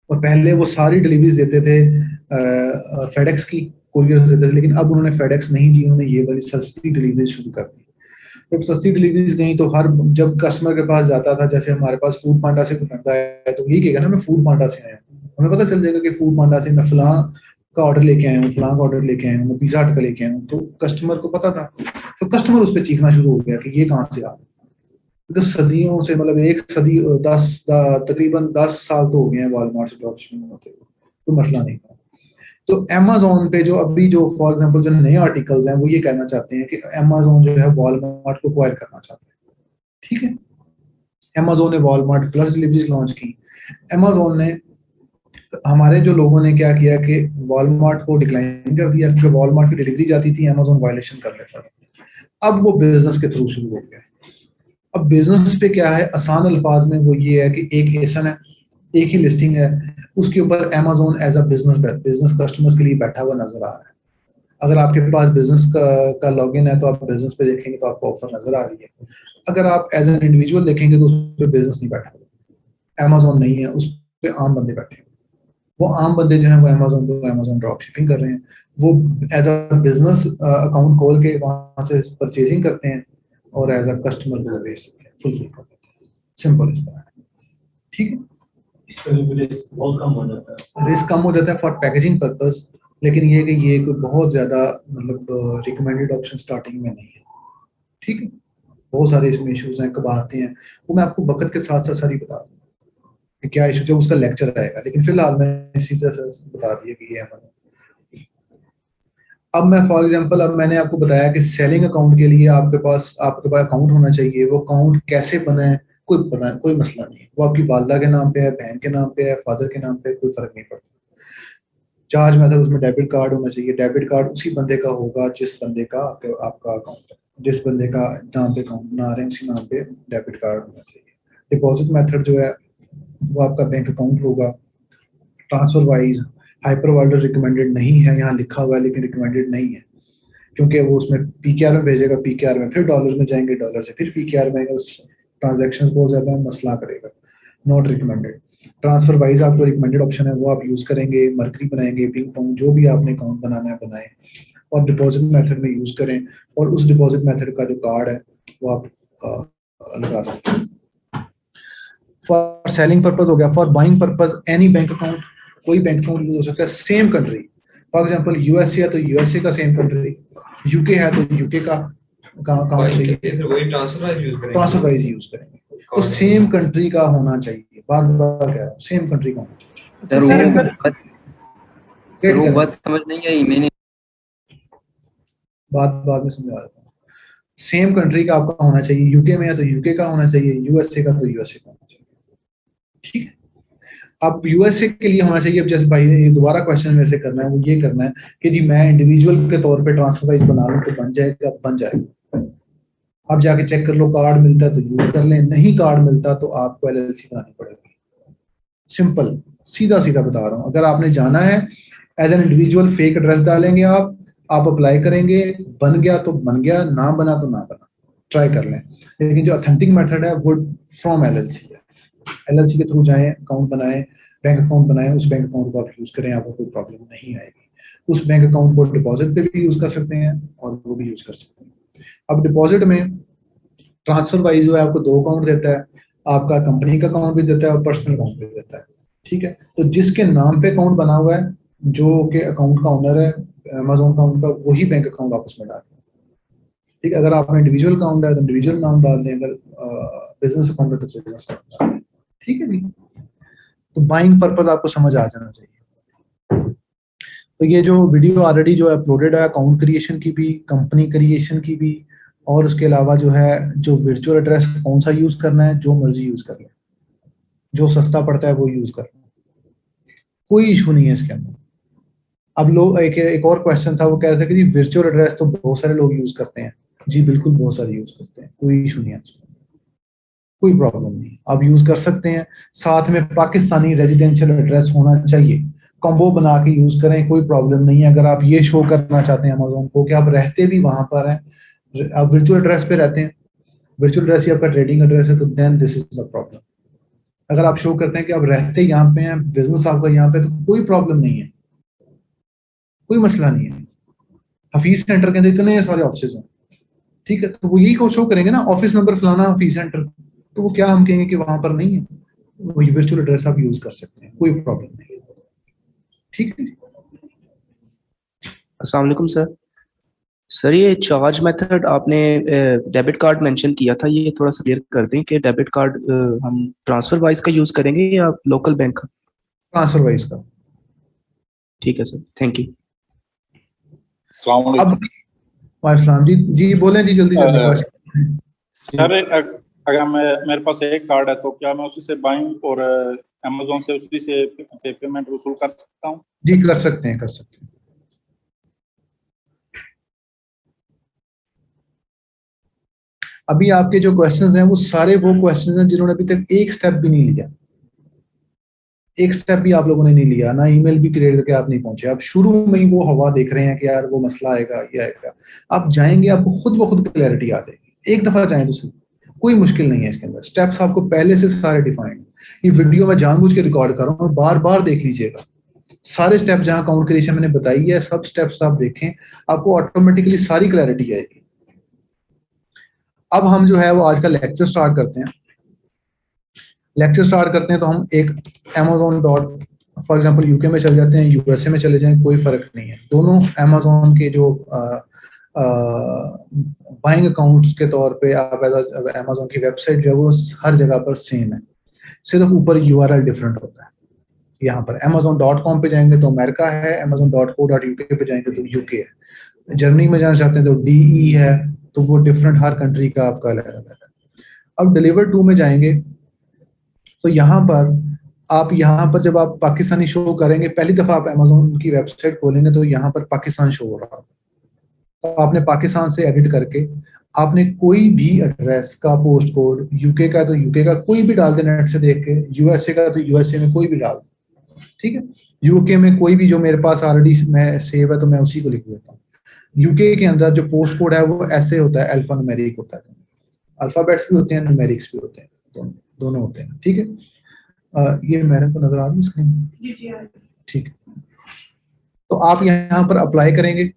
और पहले वो सारी डिलीवरीज देते थे फेडेक्स की, कोरियर देते थे, लेकिन अब उन्होंने फेडेक्स नहीं जी, उन्होंने ये वाली सस्ती डिलीवरीज शुरू कर दी। जब सस्ती डिलीवरीज गई तो जब कस्टमर के पास जाता था, जैसे हमारे पास फूड पांडा से बंदा है तो यही कहेगा ना मैं फूड पांडा से आया हूँ, हमें पता चल जाएगा कि फूड पांडा से मैं फलां का ऑर्डर लेके आया हूँ, फलां का ऑर्डर लेके आया हूँ, मैं पिज्जा हट का लेके आया हूँ, तो कस्टमर को पता था। तो कस्टमर उस पर चीखना शुरू हो गया कि ये कहाँ से आ, तो सदियों से, मतलब एक सदी तकरीबन 10 साल तो हो गए हैं वॉलमार्ट से ड्रॉप शिपिंग होते हुए, तो मसला नहीं था। तो Amazon पे जो अभी जो फॉर एग्जांपल जो नए आर्टिकल्स हैं वो ये कहना चाहते हैं कि Amazon जो है वॉलमार्ट को एक्वायर करना चाहता है, ठीक है। Amazon ने वॉलमार्ट प्लस डिलीवरीज लॉन्च की। Amazon ने हमारे जो लोगों ने क्या किया कि वॉलमार्ट को डिक्लाइन कर दिया क्योंकि वॉलमार्ट की डिलीवरी जाती थी, Amazon वायलेशन कर लेता था। अब वो बिजनेस के थ्रू शुरू हो गया। अब बिजनेस पे क्या है, आसान अल्फाज में वो ये है कि एक एसन है, एक ही लिस्टिंग है, उसके ऊपर Amazon as a business customers के लिए बैठा हुआ नजर आ रहा है। अगर आपके पास बिजनेस का लॉगिन है तो आप बिजनेस पे देखेंगे तो आपको ऑफर नजर आ रही है। अगर आप एज एन इंडिविजुअल देखेंगे तो उस पर बिजनेस नहीं बैठा हुआ, Amazon नहीं है, उस पर आम बंदे बैठे हैं। वो आम बंदे जो हैं वो Amazon ड्रॉप शिपिंग कर रहे हैं, वो एज अ बिजनेस अकाउंट खोल के वहां से परचेजिंग करते हैं और एज अ कस्टमर को बेच सकते हैं, फुलफिल कर देते हैं। सिंपल इस तरह, ठीक है। इसका भी रिस्क बहुत कम हो जाता है। रिस्क कम हो जाता है फॉर पैकेजिंग पर्पस, लेकिन ये कि ये कोई बहुत ज्यादा मतलब रिकमेंडेड ऑप्शन स्टार्टिंग में नहीं है, ठीक है। बहुत सारे इसमें इश्यूज हैं, कब आते हैं, वो मैं आपको वक्त के साथ साथ सारी बता दूँ कि क्या इशू, जब उसका लेक्चर आएगा, लेकिन फिलहाल मैं इसी तरह से बता दिया कि ये है। अब मैं फॉर एग्जांपल, अब मैंने आपको बताया कि सेलिंग अकाउंट के लिए आपके पास अकाउंट होना चाहिए। वो अकाउंट कैसे बना है कोई मसला नहीं है, वो आपकी वालदा के नाम पे है, बहन के नाम पे है, फादर के नाम पे, कोई फर्क नहीं पड़ता। चार्ज मेथड उसमें डेबिट कार्ड होना चाहिए। डेबिट कार्ड उसी बंदे का होगा जिस बंदे का आपका अकाउंट है, जिस बंदे का नाम पे अकाउंट बना रहे हैं उसी नाम पे डेबिट कार्ड होना चाहिए। डिपॉजिट मेथड जो है वो आपका बैंक अकाउंट होगा। ट्रांसफर वाइज हाइपर वाल्डर रिकमेंडेड नहीं है, यहाँ लिखा हुआ है लेकिन रिकमेंडेड नहीं है, क्योंकि वो उसमें पीकेआर में भेजेगा, पीकेआर में फिर डॉलर में जाएंगे, डॉलर से फिर पीकेआर में, ट्रांजैक्शंस बहुत ज्यादा मसला करेगा। Not recommended. ट्रांसफर वाइज आपको रिकमेंडेड ऑप्शन है वो आप यूज करेंगे, मर्करी बनाएंगे, पिंग पोंग, जो भी आपने अकाउंट बनाना है बनाएं, और डिपॉजिट मेथड में यूज करें, और उस डिपॉजिट मेथड का जो कार्ड है वो आप लगा सकते हैं। फॉर सेलिंग पर्पज हो गया। For buying purpose any bank account, कोई बैंक अकाउंट यूज हो सकता है। Same country, for example USA है तो यूएसए का सेम कंट्री, यूके है तो यूके का अकाउंट चाहिए, वही ट्रांसफर वाइज यूज करेंगे। तो सेम कंट्री का होना चाहिए, बार बार कह रहा हूँ, सेम कंट्री का होना चाहिए। सर वो बात समझ नहीं आई मैंने। बाद में समझा देता हूँ। सेम कंट्री का आपका होना चाहिए, यूके में है तो यूके का होना चाहिए, यूएसए का तो यूएसए का होना चाहिए, ठीक है। अब यूएसए के लिए होना चाहिए। अब जैसे भाई ने दोबारा क्वेश्चन मेरे से करना है, वो ये करना है कि जी मैं इंडिविजुअल के तौर पे ट्रांसफर वाइज बना लूं तो बन जाएगा, बन जाएगा। आप जाके चेक कर लो, कार्ड मिलता है तो यूज कर लें, नहीं कार्ड मिलता तो आपको एलएलसी बनानी पड़ेगी। सिंपल, सीधा सीधा बता रहा हूँ। अगर आपने जाना है as an individual, fake address डालेंगे, आप अप्लाई करेंगे, बन गया तो बन गया, ना बना तो ना बना, ट्राई कर लें। लेकिन जो ऑथेंटिक मेथड है वो फ्रॉम एलएलसी है। एलएलसी के थ्रू जाएं, अकाउंट बनाएं, बैंक अकाउंट बनाएं, उस बैंक अकाउंट को आप यूज करें, आपको कोई प्रॉब्लम नहीं आएगी। उस बैंक अकाउंट को डिपॉजिट पे भी यूज कर सकते हैं और वो भी यूज कर सकते हैं। अब डिपॉजिट में ट्रांसफर वाइज जो है आपको दो अकाउंट देता है, आपका कंपनी का अकाउंट भी देता है और पर्सनल अकाउंट भी देता है, ठीक है। तो जिसके नाम पे अकाउंट बना हुआ है, जो के अकाउंट का ओनर है Amazon अकाउंट का, वही बैंक अकाउंट आप उसमें डालें, ठीक है। अगर आपने इंडिविजुअल अकाउंट है तो इंडिविजुअल नाम डाल दें, अगर बिजनेस अकाउंट है तो बिजनेस अकाउंट डाल दें, ठीक है जी। तो बाइंग पर्पज आपको समझ आ जाना चाहिए। तो ये जो वीडियो ऑलरेडी जो अपलोडेड है, अकाउंट क्रिएशन की भी, कंपनी क्रिएशन की भी, और उसके अलावा जो है जो वर्चुअल एड्रेस कौन सा यूज करना है, जो मर्जी यूज कर लें, जो सस्ता पड़ता है वो यूज कर लें, कोई इशू नहीं है इसके अंदर। अब लोग एक और क्वेश्चन था, वो कह रहे थे कि जी वर्चुअल एड्रेस तो बहुत सारे लोग यूज करते हैं। जी बिल्कुल, बहुत सारे यूज करते हैं, कोई इशू नहीं है, कोई प्रॉब्लम नहीं, आप यूज कर सकते हैं। साथ में पाकिस्तानी रेजिडेंशियल एड्रेस होना चाहिए, कॉम्बो बना के यूज करें, कोई प्रॉब्लम नहीं है। अगर आप ये शो करना चाहते हैं अमेज़न को कि आप रहते भी वहां पर हैं, आप वर्चुअल एड्रेस पे रहते हैं, वर्चुअल एड्रेस ही आपका ट्रेडिंग एड्रेस है, तो then this is the problem. अगर आप शो करते हैं कि आप रहते यहाँ पे हैं, बिजनेस आपका यहाँ पे, तो कोई प्रॉब्लम नहीं है, कोई मसला नहीं है। हफीज सेंटर के अंदर इतने सारे ऑफिस हैं, ठीक है, तो वो यही को शो करेंगे ना, ऑफिस नंबर फलाना हफीज सेंटर, तो वो क्या हम कहेंगे कि वहां पर नहीं है, वही वर्चुअल एड्रेस आप यूज कर सकते हैं, कोई प्रॉब्लम नहीं है, ठीक है। अस्सलाम वालेकुम सर। सर ये चार्ज मेथड आपने डेबिट कार्ड मेंशन किया था, ये थोड़ा सा क्लियर कर दें कि डेबिट कार्ड हम ट्रांसफर वाइज का यूज करेंगे या लोकल बैंक का? ट्रांसफर वाइज का। ठीक है सर, थैंक यू। अब वालेकुम जी बोलें जी, जल्दी क्वेश्चन। सर अगर मेरे पास एक कार्ड है तो क्या मैं उसी से बाइंग और अमेज़न से उसी से पेमेंट वसूल कर सकता हूँ? जी कर सकते हैं, कर सकते हैं। अभी आपके जो क्वेश्चंस हैं वो सारे वो क्वेश्चंस हैं जिन्होंने अभी तक एक स्टेप भी नहीं लिया, एक स्टेप भी आप लोगों ने नहीं लिया, ना ईमेल भी क्रिएट करके आप नहीं पहुंचे। आप शुरू में ही वो हवा देख रहे हैं कि यार वो मसला आएगा, ये आएगा। आप जाएंगे, आपको खुद ब खुद क्लैरिटी आ जाएगी। एक दफा जाएं तो सही, कोई मुश्किल नहीं है इसके अंदर। स्टेप्स आपको पहले से सारे डिफाइंड। ये वीडियो मैं जानबूझ के रिकॉर्ड कर रहा हूँ, बार बार देख लीजिएगा। सारे स्टेप जहां काउंट क्रिएशन मैंने बताई है, सब स्टेप्स आप देखें, आपको ऑटोमेटिकली सारी क्लैरिटी आएगी। अब हम जो है वो आज का लेक्चर स्टार्ट करते हैं। लेक्चर स्टार्ट करते हैं तो हम एक Amazon dot for example UK में चले जाते हैं, यूएसए में चले जाएं, कोई फर्क नहीं है। दोनों Amazon के जो बाइंग अकाउंट्स के तौर पे आप Amazon की वेबसाइट जो है वो हर जगह पर सेम है, सिर्फ ऊपर URL डिफरेंट होता है। यहाँ पर Amazon.com पे जाएंगे तो अमेरिका है, Amazon.co.uk पे जाएंगे तो यूके है। जर्मनी में जाना चाहते हैं तो DE है, तो वो डिफरेंट हर कंट्री का आपका अलग अलग है। अब डिलीवर टू में जाएंगे तो यहाँ पर आप जब आप पाकिस्तानी शो करेंगे, पहली दफा आप Amazon की वेबसाइट खोलेंगे तो यहाँ पर पाकिस्तान शो हो रहा है। तो आपने पाकिस्तान से एडिट करके आपने कोई भी एड्रेस का पोस्ट कोड, यूके का तो यूके का कोई भी डाल दे नेट से देख के, यूएसए का तो यूएसए में कोई भी डाल दे, ठीक है। यूके में कोई भी जो मेरे पास ऑलरेडी मैं सेव है तो मैं उसी को लिख देता हूँ। यूके के अंदर जो पोस्ट कोड है वो ऐसे होता है, अल्फा न्यूमेरिक होता है, अल्फाबेट्स भी होते हैं, न्यूमेरिक्स भी होते हैं, दोनों होते हैं, ठीक है। ये मेरे को नजर आ रही है स्क्रीन, ठीक है। तो आप यहाँ पर अप्लाई करेंगे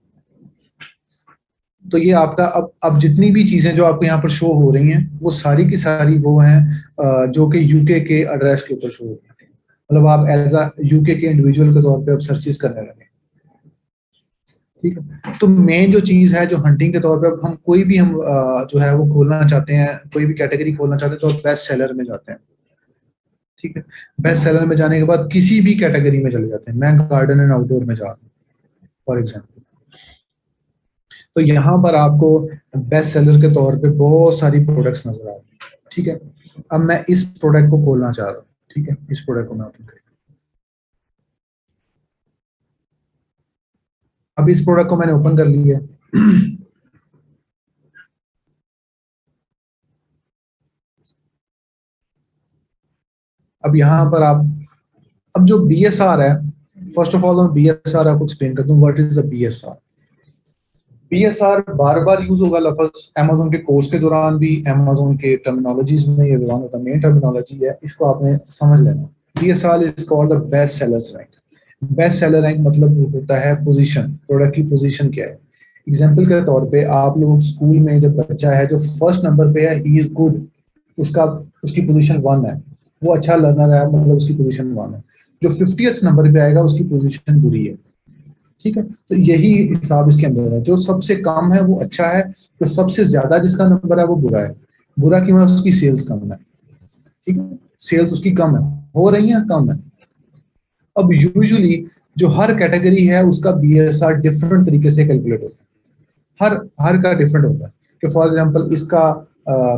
तो ये आपका अब जितनी भी चीजें जो आपको यहाँ पर शो हो रही हैं वो सारी की सारी वो हैं जो कि यूके के एड्रेस के ऊपर शो हो रही हैं। मतलब आप एज अ यूके के इंडिविजुअल के तौर पे अब सर्चेस करने लगे, ठीक है। तो मेन जो चीज है, जो हंटिंग के तौर पे अब हम कोई भी हम जो है वो खोलना चाहते हैं, कोई भी कैटेगरी खोलना चाहते हैं तो बेस्ट सेलर में जाते हैं, ठीक है। बेस्ट सेलर में जाने के बाद किसी भी कैटेगरी में चले जाते हैं। मैं गार्डन एंड आउटडोर में जा रहा हूँ फॉर एग्जाम्पल, तो यहाँ पर आपको बेस्ट सेलर के तौर पे बहुत सारी प्रोडक्ट्स नजर आ रही है, ठीक है। अब मैं इस प्रोडक्ट को खोलना चाह रहा हूँ, ठीक है। इस प्रोडक्ट को मैं ओपन करूँ, अब इस प्रोडक्ट को मैंने ओपन कर लिया है। अब यहाँ पर अब जो BSR है, फर्स्ट ऑफ ऑल मैं BSR आपको एक्सप्लेन कर दूं। What is the BSR? BSR bar bar use होगा लफ्ज Amazon के कोर्स के दौरान भी, Amazon के टर्मिनोलॉजीज में ये वन होता है, मेन टर्मिनोलॉजी है, इसको आपने समझ लेना। BSR is called the best sellers rank. Best seller rank मतलब होता है पोजीशन, प्रोडक्ट की पोजीशन क्या है। एग्जांपल के तौर पे आप लोग स्कूल में जब बच्चा है जो फर्स्ट नंबर पे है, ही इज गुड, उसकी पोजीशन 1 है, वो अच्छा लर्नर है, मतलब उसकी पोजीशन 1 है। जो 50th नंबर पे आएगा उसकी पोजीशन बुरी है, ठीक है। तो यही हिसाब इसके अंदर है, जो सबसे कम है वो अच्छा है, जो सबसे ज्यादा जिसका नंबर है वो बुरा है। बुरा क्यों है? उसकी सेल्स कम है, ठीक है। सेल्स उसकी कम है, हो रही है, कम है। अब यूजुअली जो हर कैटेगरी है उसका BSR डिफरेंट तरीके से कैलकुलेट होता है, हर का डिफरेंट होता है। कि फॉर एग्जांपल इसका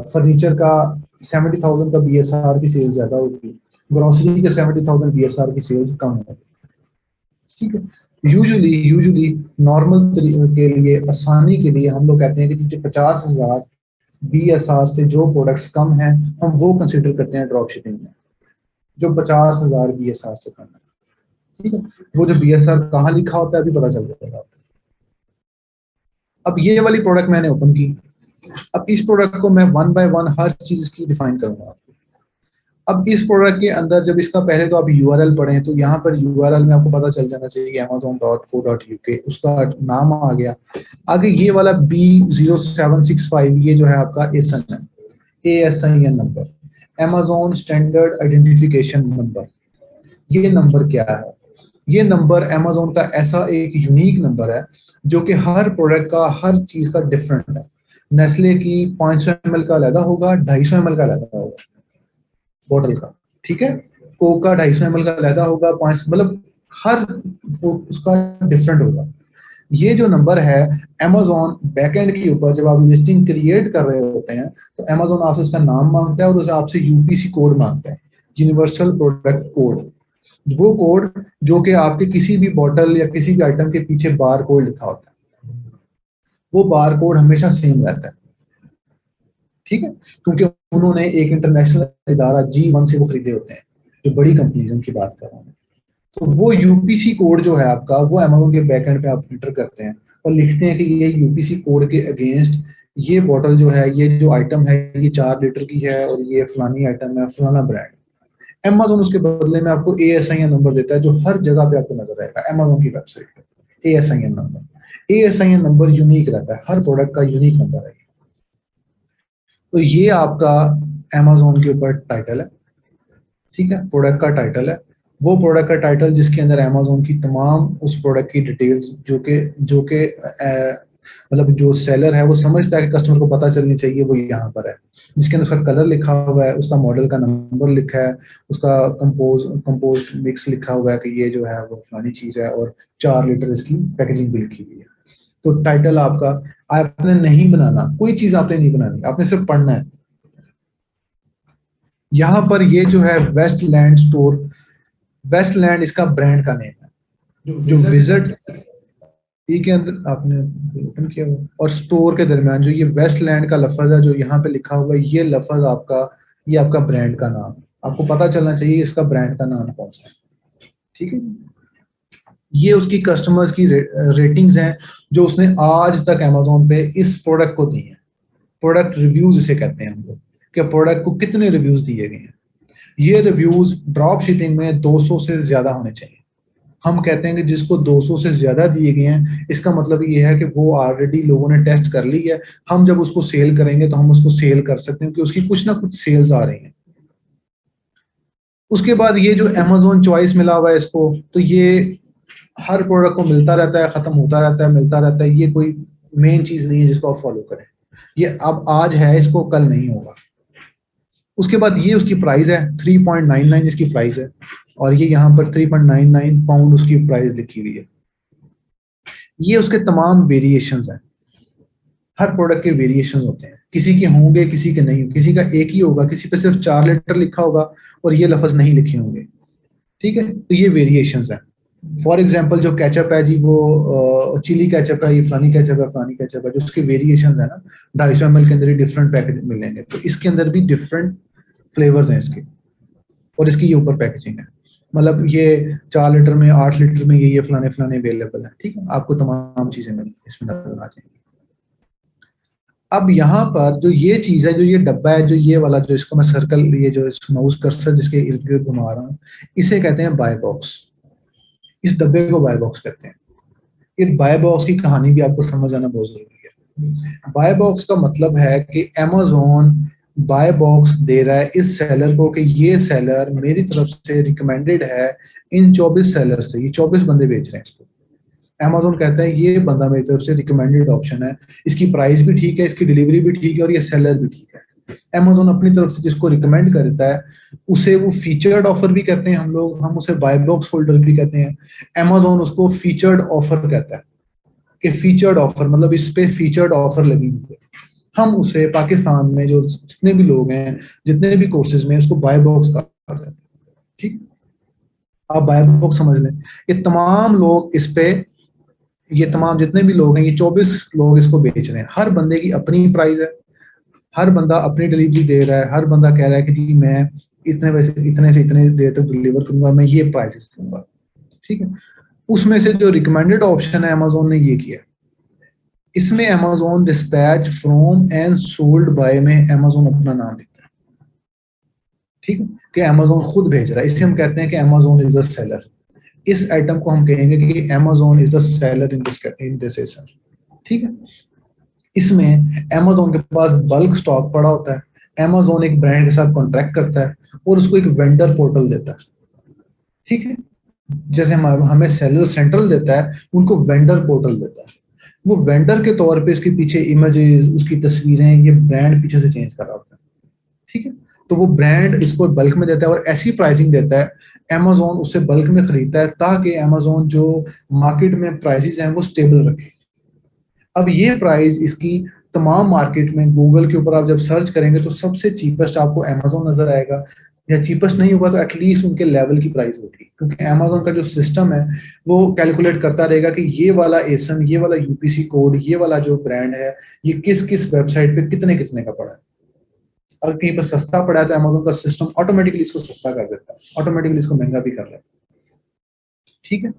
फर्नीचर का 70,000 का BSR की सेल्स ज्यादा होती है, ग्रोसरी के 70,000 BSR की सेल्स कम होती है, ठीक है। यूजुअली नॉर्मल के लिए, आसानी के लिए हम लोग कहते हैं कि जो 50,000 BSR से जो प्रोडक्ट्स कम हैं हम वो कंसिडर करते हैं ड्रॉप शिपिंग में, जो 50,000 BSR से कम है, ठीक है। वो जो BSR कहाँ लिखा होता है अभी पता चल जाएगा आपको। अब ये वाली प्रोडक्ट मैंने ओपन की, अब इस प्रोडक्ट को मैं 1 बाय 1 हर चीज की डिफाइन करूंगा आपको। अब इस प्रोडक्ट के अंदर जब इसका पहले तो आप URL पढ़ें तो यहाँ पर URL में आपको पता चल जाना चाहिए Amazon.co.uk, उसका नाम आ गया। आगे ये वाला B0765 ये जो है आपका ASIN है, ASIN number, Amazon standard identification number. ये नंबर क्या है? ये नंबर Amazon का ऐसा एक यूनिक नंबर है जो कि हर प्रोडक्ट का, हर चीज का डिफरेंट है। नेस्ले की 500 ml का अलग होगा, 250 ml का अलग होगा बॉटल का, ठीक है। कोक का 250 ml का अलग होगा, 5, मतलब हर उसका डिफरेंट होगा। ये जो नंबर है Amazon बैकएंड के ऊपर जब आप लिस्टिंग क्रिएट कर रहे होते हैं तो Amazon आपसे उसका नाम मांगता है और उसे आपसे यूपीसी कोड मांगता है, यूनिवर्सल प्रोडक्ट कोड। वो कोड जो कि आपके किसी भी बॉटल या किसी भी आइटम के पीछे बार कोड लिखा होता है, वो बार कोड हमेशा सेम रहता है, ठीक है, क्योंकि उन्होंने एक इंटरनेशनल इदारा G1 से वो खरीदे होते हैं, जो बड़ी कंपनीज उनकी बात कर रहा हूँ। तो वो यूपीसी कोड जो है आपका, वो Amazon के बैकएंड पे आप एंटर करते हैं और लिखते हैं कि ये यूपीसी कोड के अगेंस्ट ये बॉटल जो है, ये जो आइटम है, ये 4 लीटर की है और ये फलानी आइटम है, फलाना ब्रांड। Amazon उसके बदले में आपको ASIN नंबर देता है जो हर जगह पे आपको नजर आएगा Amazon की वेबसाइट पे। ASIN number, ASIN number unique रहता है, हर प्रोडक्ट का यूनिक नंबर है। तो ये आपका Amazon के ऊपर टाइटल है, ठीक है, प्रोडक्ट का टाइटल है। वो प्रोडक्ट का टाइटल जिसके अंदर Amazon की तमाम उस प्रोडक्ट की डिटेल्स जो के मतलब जो सेलर है वो समझता है कि कस्टमर को पता चलनी चाहिए, वो यहाँ पर है, जिसके अंदर उसका कलर लिखा हुआ है, उसका मॉडल का नंबर लिखा है, उसका कंपोज मिक्स लिखा हुआ है कि ये जो है वो फलानी चीज है और 4 लीटर इसकी पैकेजिंग भी लिखी हुई है। तो टाइटल आपका आपने नहीं बनाना, कोई चीज आपने नहीं बनानी, आपने सिर्फ पढ़ना है। यहाँ पर ये जो है वेस्टलैंड स्टोर, वेस्टलैंड इसका ब्रांड का नेम है। जो विजिट के अंदर आपने ओपन किया हुआ और स्टोर के दरमियान जो ये वेस्टलैंड का लफ्ज है जो यहाँ पे लिखा हुआ है, ये लफ्ज आपका, ये आपका ब्रांड का नाम, आपको पता चलना चाहिए इसका ब्रांड का नाम कौन सा है, ठीक है। ये उसकी कस्टमर्स की रेटिंग्स हैं जो उसने आज तक Amazon पे इस प्रोडक्ट को दी है। प्रोडक्ट रिव्यूज इसे कहते हैं हम लोग, कि प्रोडक्ट को कितने रिव्यूज दिए गए हैं। ये रिव्यूज ड्रॉप शिपिंग में 200 से ज्यादा होने चाहिए। हम कहते हैं कि जिसको 200 से ज्यादा दिए गए हैं, इसका मतलब ये है कि वो ऑलरेडी लोगों ने टेस्ट कर ली है। हम जब उसको सेल करेंगे तो हम उसको सेल कर सकते हैं कि उसकी कुछ ना कुछ सेल्स आ रही हैं। उसके बाद ये जो Amazon चॉइस मिला हुआ है इसको, तो ये हर प्रोडक्ट को मिलता रहता है, खत्म होता रहता है, मिलता रहता है। ये कोई मेन चीज नहीं है जिसको आप फॉलो करें। ये अब आज है, इसको कल नहीं होगा। उसके बाद ये उसकी प्राइस है 3.99 इसकी प्राइस है, और ये यहाँ पर 3.99 पाउंड उसकी प्राइस लिखी हुई है। ये उसके तमाम वेरिएशंस हैं, हर प्रोडक्ट के वेरिएशन होते हैं, किसी के होंगे किसी के नहीं, किसी का एक ही होगा, किसी पे सिर्फ 4 लीटर लिखा होगा और ये लफ्ज नहीं लिखे होंगे, ठीक है। तो ये वेरिएशंस हैं। फॉर एग्जाम्पल जो केचप है जी, वो चिली केचप है, ये फलानी केचप है, फलानी केचप है, जो उसके वेरिएशंस है ना, 250 ml के अंदर ही डिफरेंट पैकेज मिलेंगे। तो इसके अंदर भी डिफरेंट फ्लेवर्स हैं इसके, और इसकी ये ऊपर पैकेजिंग है, मतलब ये 4 लीटर में, 8 लीटर में, ये फलाने फलाने अवेलेबल है, ठीक है। आपको तमाम चीजें इसमें नजर आ जाएंगी। अब यहाँ पर जो ये चीज है, जो ये डब्बा है, जो ये वाला, जो इसको मैं सर्कल, ये जो माउस कर्सर जिसके इर्द गिर्द घुमा रहा हूँ, इसे कहते हैं बाय बॉक्स। इस डब्बे को बाय बॉक्स कहते हैं। ये बाय बॉक्स की कहानी भी आपको समझ आना बहुत जरूरी है। बाय बॉक्स का मतलब है कि Amazon बाय बॉक्स दे रहा है इस सेलर को कि ये सेलर मेरी तरफ से रिकमेंडेड है इन 24 सेलर से, ये 24 बंदे बेच रहे हैं इसको। Amazon कहता है ये बंदा मेरी तरफ से रिकमेंडेड ऑप्शन है, इसकी प्राइस भी ठीक है, इसकी डिलीवरी भी ठीक है और ये सेलर भी ठीक है। Amazon अपनी तरफ से जिसको रिकमेंड करता है उसे वो फीचर्ड ऑफर भी कहते हैं हम लोग, हम उसे बाय बॉक्स होल्डर भी कहते हैं। Amazon उसको फीचर्ड ऑफर कहता है कि फीचर्ड ऑफर मतलब इस पे फीचर्ड ऑफर लगी हुई है। हम उसे पाकिस्तान में जो जितने भी लोग हैं, जितने भी कोर्सेज में, उसको बाय बॉक्स कहा जाता है, ठीक। आप बाय बॉक्स समझ लें, ये तमाम लोग इस पे, ये तमाम जितने भी लोग हैं, ये 24 लोग इसको बेच रहे हैं। हर बंदे की अपनी प्राइस है, हर बंदा अपनी डिलीवरी दे रहा है, हर बंदा कह रहा है कि जी मैं इतने से इतने देर तक डिलीवर करूंगा, मैं ये प्राइस दूंगा, ठीक है। उसमें से जो रिकमेंडेड ऑप्शन है Amazon ने ये किया, इसमें Amazon dispatch from and sold by में Amazon अपना नाम लिखता है, ठीक है, कि Amazon खुद भेज रहा है। इसे हम कहते हैं कि Amazon इज द सेलर। इस आइटम को हम कहेंगे कि Amazon is the seller in this ASIN, ठीक है। इसमें Amazon के पास बल्क स्टॉक पड़ा होता है। Amazon एक ब्रांड के साथ कॉन्ट्रैक्ट करता है और उसको एक वेंडर पोर्टल देता है, ठीक है। जैसे हमें सेलर सेंट्रल देता है, उनको वेंडर पोर्टल देता है। वो वेंडर के तौर पे इसके पीछे इमेजेस, उसकी तस्वीरें, ये ब्रांड पीछे से चेंज कर रहा होता है, ठीक है। तो तो वो ब्रांड इसको बल्क में देता है और ऐसी प्राइसिंग देता है, अमेजोन उससे बल्क में खरीदता है ताकि अमेजोन जो मार्केट में प्राइसेस हैं वो स्टेबल रखे। अब ये प्राइस इसकी तमाम मार्केट में गूगल के ऊपर आप जब सर्च करेंगे तो सबसे चीपेस्ट आपको अमेजोन नजर आएगा, या चीपेस्ट नहीं होगा तो एटलीस्ट उनके लेवल की प्राइस होगी, क्योंकि अमेजोन का जो सिस्टम है वो कैलकुलेट करता रहेगा कि ये वाला एसन, ये वाला यूपीसी कोड, ये वाला जो ब्रांड है ये किस किस वेबसाइट पे कितने कितने का पड़ा है। अगर कहीं पर सस्ता पड़ा है तो अमेजोन का सिस्टम ऑटोमेटिकली इसको सस्ता कर देता है, ऑटोमेटिकली इसको महंगा भी कर लेता है। ठीक है,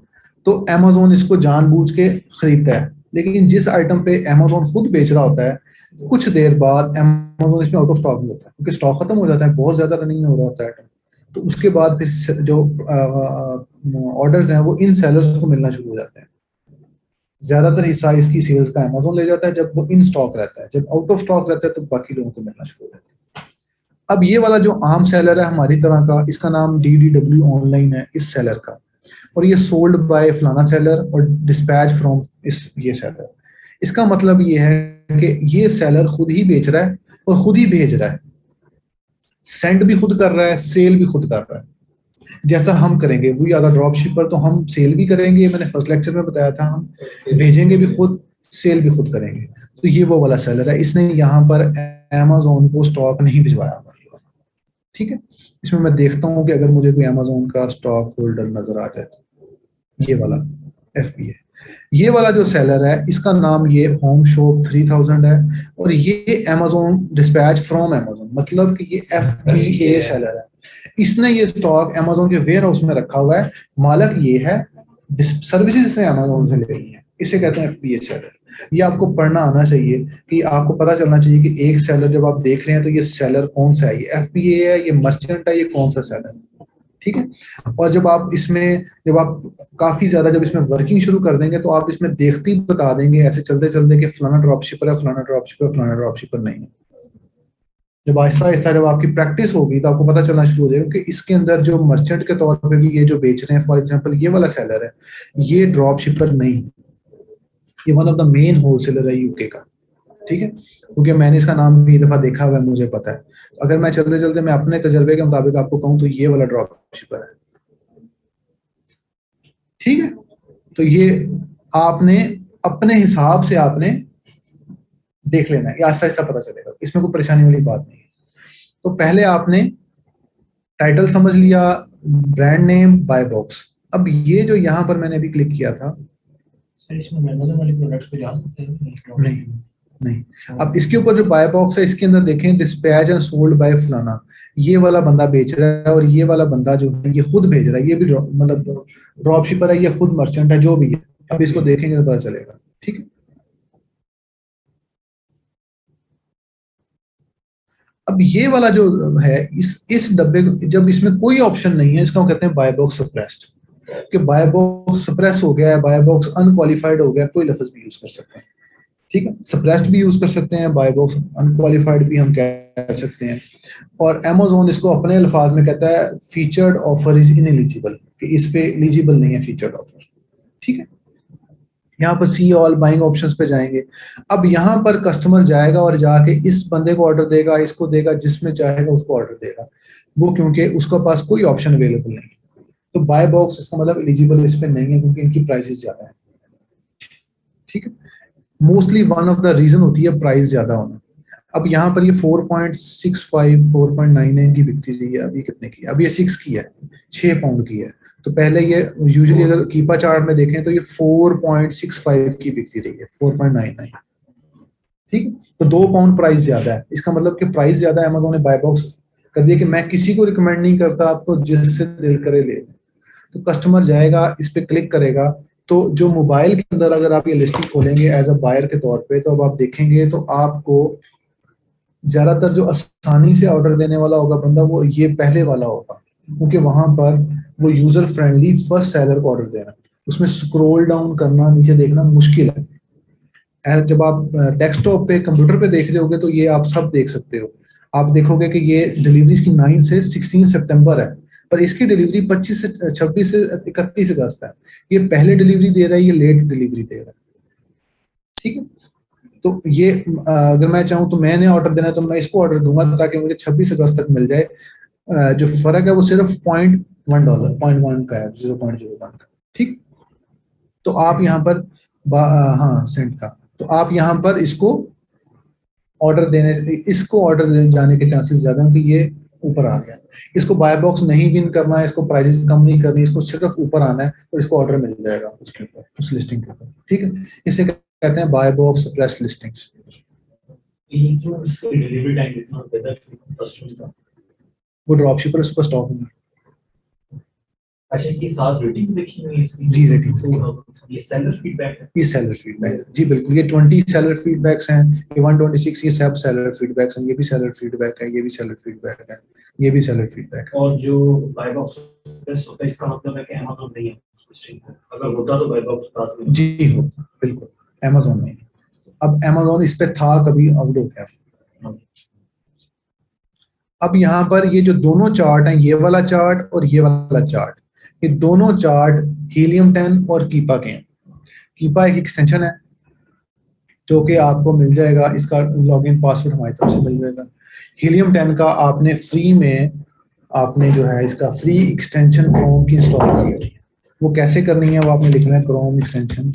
तो अमेजोन इसको जानबूझ के खरीदता है, लेकिन जिस आइटम पे अमेजोन खुद बेच रहा होता है कुछ देर बाद अमेजोन इसमें आउट ऑफ स्टॉक भी होता है, क्योंकि स्टॉक खत्म हो जाता है, बहुत ज्यादा रनिंग में हो रहा होता है आइटम। तो उसके बाद फिर जो ऑर्डर्स हैं वो इन सेलर्स को मिलना शुरू हो जाते हैं। ज्यादातर हिस्सा इसकी सेल्स का अमेजोन ले जाता है जब वो इन स्टॉक रहता है, जब आउट ऑफ स्टॉक रहता है तो बाकी लोगों को मिलना शुरू हो जाता है। अब ये वाला जो आम सेलर है हमारी तरह का, इसका नाम DDW ऑनलाइन है इस सेलर का, और ये सोल्ड बाय फलाना सेलर और डिस्पैच फ्रॉम ये सेलर। इसका मतलब ये है कि ये सेलर खुद ही बेच रहा है और खुद ही भेज रहा है, सेंड भी खुद कर रहा है, सेल भी खुद कर रहा है। जैसा हम करेंगे we are the drop shipper, तो हम सेल भी करेंगे, मैंने फर्स्ट लेक्चर में बताया था, हम भेजेंगे भी खुद, सेल भी खुद करेंगे। तो ये वो वाला सेलर है, इसने यहाँ पर अमेजोन को स्टॉक नहीं भिजवाया। ठीक है, इसमें मैं देखता हूँ कि अगर मुझे कोई अमेजोन का स्टॉक होल्डर नजर आ जाए, ये वाला FBA, ये वाला जो सेलर है इसका नाम ये होम शॉप 3000 है, और ये अमेजोन डिस्पैच फ्रॉम अमेजोन, मतलब कि ये FBA सेलर है। इसने ये स्टॉक अमेजोन के वेयर हाउस में रखा हुआ है, मालक ये है, सर्विसेज इसने अमेजोन से ले ली है, इसे कहते हैं FBA सेलर। ये आपको पढ़ना आना चाहिए कि आपको पता चलना चाहिए कि एक सेलर जब आप देख रहे हैं तो ये सेलर कौन सा है, ये FBA है, ये मर्चेंट है, ये कौन सा सेलर है। ठीक है, और जब आप काफी ज्यादा जब इसमें वर्किंग शुरू कर देंगे तो आप इसमें देखते ही बता देंगे ऐसे चलते चलते कि फलाना ड्रॉप शिपर है, फलाना ड्रॉप शिपर, फलाना ड्रॉप शिपर नहीं है। जब आहिस्ता आहिस्ता जब आपकी प्रैक्टिस होगी तो आपको पता चलना शुरू हो जाएगा कि इसके अंदर जो मर्चेंट के तौर पे भी ये जो बेच रहे हैं, फॉर एग्जांपल ये वाला सेलर है, ये ड्रॉप शिपर नहीं, ये one of the main wholesaler है यूके का। ठीक है, क्योंकि मैंने इसका नाम भी दफा देखा हुआ है, मुझे पता है। अगर मैं चलते चलते मैं अपने तजर्बे के मुताबिक आपको कहूँ तो ये वाला ड्रॉप शिपर है। ठीक है, तो ये आपने अपने हिसाब से आपने देख लेना है, आहिस्ता आहिस्ता पता चलेगा, इसमें कोई परेशानी वाली बात नहीं है। तो पहले आपने टाइटल समझ लिया, ब्रांड नेम, बाय बॉक्स। अब ये जो यहाँ पर मैंने अभी क्लिक किया था, इसमें अमेज़न वाले प्रोडक्ट्स पे जा सकते हैं? नहीं। अब इसके ऊपर जो बाय बॉक्स है इसके अंदर देखें डिस्पैच एंड सोल्ड बाय फलाना, ये वाला बंदा बेच रहा है और ये वाला बंदा जो है ये खुद भेज रहा है, ये भी मतलब ड्रॉप शिपर है, ये खुद मर्चेंट है, जो भी है। अब इसको देखेंगे तो पता चलेगा। ठीक है, अब ये वाला जो है इस डब्बे जब इसमें कोई ऑप्शन नहीं है, इसका कहते हैं बाय बॉक्स सप्रेस्ड, कि बाय बॉक्स सप्रेस हो गया है, बाय बॉक्स अनक्वालिफाइड हो गया, कोई लफ्ज भी यूज कर सकते हैं। ठीक है, सप्रेस्ड भी यूज कर सकते हैं, बाय बॉक्स अनक्वालिफाइड भी हम कह सकते हैं। और अमेज़न इसको अपने अल्फाज में कहता है फीचर्ड ऑफर इज इनएलिजिबल, कि इस पे एलिजिबल नहीं है फीचर्ड ऑफर। ठीक है, यहाँ पर सी ऑल बाइंग ऑप्शंस पे जाएंगे। अब यहाँ पर कस्टमर जाएगा और जाके इस बंदे को ऑर्डर देगा, इसको देगा, जिसमें चाहेगा उसको ऑर्डर देगा वो, क्योंकि उसके पास कोई ऑप्शन अवेलेबल नहीं है। तो बाय बॉक्स इसका मतलब एलिजिबल इस पे नहीं है, क्योंकि इनकी प्राइसेस ज्यादा है। ठीक है, mostly one of the reason होती है प्राइस ज्यादा होना। अब यहाँ पर ये 4.65 4.9 इनकी बिकती रही है, अभी कितने की है? अब ये 6 की है, 6 पाउंड की है। तो पहले ये यूजुअली अगर कीपा चार्ट में देखें तो ये 4.65 की बिकती रही है, 4.99। ठीक है, तो 2 पाउंड प्राइस ज्यादा है। इसका मतलब कि प्राइस ज्यादा है, अमेज़न ने बाय बॉक्स कर दिया कि मैं किसी को रिकमेंड नहीं करता, आपको जिससे दिल करे ले। तो कस्टमर जाएगा, इस पे क्लिक करेगा, तो जो मोबाइल के अंदर अगर आप ये लिस्टिंग खोलेंगे एज अ बायर के तौर पे, तो अब आप देखेंगे तो आपको ज्यादातर जो आसानी से ऑर्डर देने वाला होगा बंदा वो ये पहले वाला होगा, क्योंकि वहां पर वो यूजर फ्रेंडली फर्स्ट सेलर को ऑर्डर देना, उसमें स्क्रॉल डाउन करना, नीचे देखना मुश्किल है। जब आप डेस्कटॉप पे कंप्यूटर पे देख रहे होगे तो ये आप सब देख सकते हो। आप देखोगे कि ये डिलीवरी की 9 से 16 सितंबर है, पर इसकी डिलीवरी 25 से 26 से 31 अगस्त है। ये पहले डिलीवरी दे रहा है, ये लेट डिलीवरी दे रहा है। ठीक है, तो ये अगर मैं चाहूँ तो मैंने ऑर्डर देना है तो मैं इसको ऑर्डर दूंगा ताकि मुझे 26 अगस्त तक मिल जाए। जो फर्क है वो सिर्फ $0.1 0.1 का है, 0.01 का। ठीक, तो आप यहाँ पर हाँ सेंट का, तो आप यहाँ पर इसको ऑर्डर देने जाने के चांसेस ज्यादा हैं कि ये ऊपर आ गया। इसको बाय बॉक्स नहीं विन करना है, इसको प्राइसेस कम नहीं करनी, इसको सिर्फ ऊपर आना है तो इसको ऑर्डर मिल जाएगा उसके ऊपर, उस लिस्टिंग के ऊपर। ठीक है, इसे कहते हैं buy box press listings. Delivery time कितना होता है कस्टमर का? वो ड्रॉप शिपर उसका स्टॉक नहीं है। अच्छा, ये 7 रेटिंग्स देखी हुई है इसकी? जी रेटिंग्स, ये सेलर फीडबैक है? ये सेलर फीडबैक जी बिल्कुल। ये 20 सेलर फीडबैक्स हैं, ये 126 ये सब सेलर फीडबैक्स हैं, ये भी सेलर फीडबैक है, ये भी सेलर फीडबैक है, ये भी सेलर फीडबैक है। और जो बाय बॉक्स प्रेस होता है इसका मतलब है कि अमेज़न नहीं है उस लिस्टिंग पे? अगर होता तो बाय बॉक्स पास में? जी होता, बिल्कुल अमेज़न नहीं। अब अमेज़न इस पे था कभी, अब लोग है। अब यहाँ पर ये जो दोनों चार्ट हैं, ये वाला चार्ट और ये वाला चार्ट, ये दोनों चार्ट हीलियम 10 और कीपा के हैं। कीपा एक एक्सटेंशन है जो कि आपको मिल जाएगा, इसका लॉगिन पासवर्ड हमारी तरफ से मिल जाएगा। हीलियम 10 का आपने फ्री में, आपने जो है इसका फ्री एक्सटेंशन क्रोम की इंस्टॉल कर लेनी है। वो कैसे करनी है वो आपने लिखना है क्रोम एक्सटेंशन।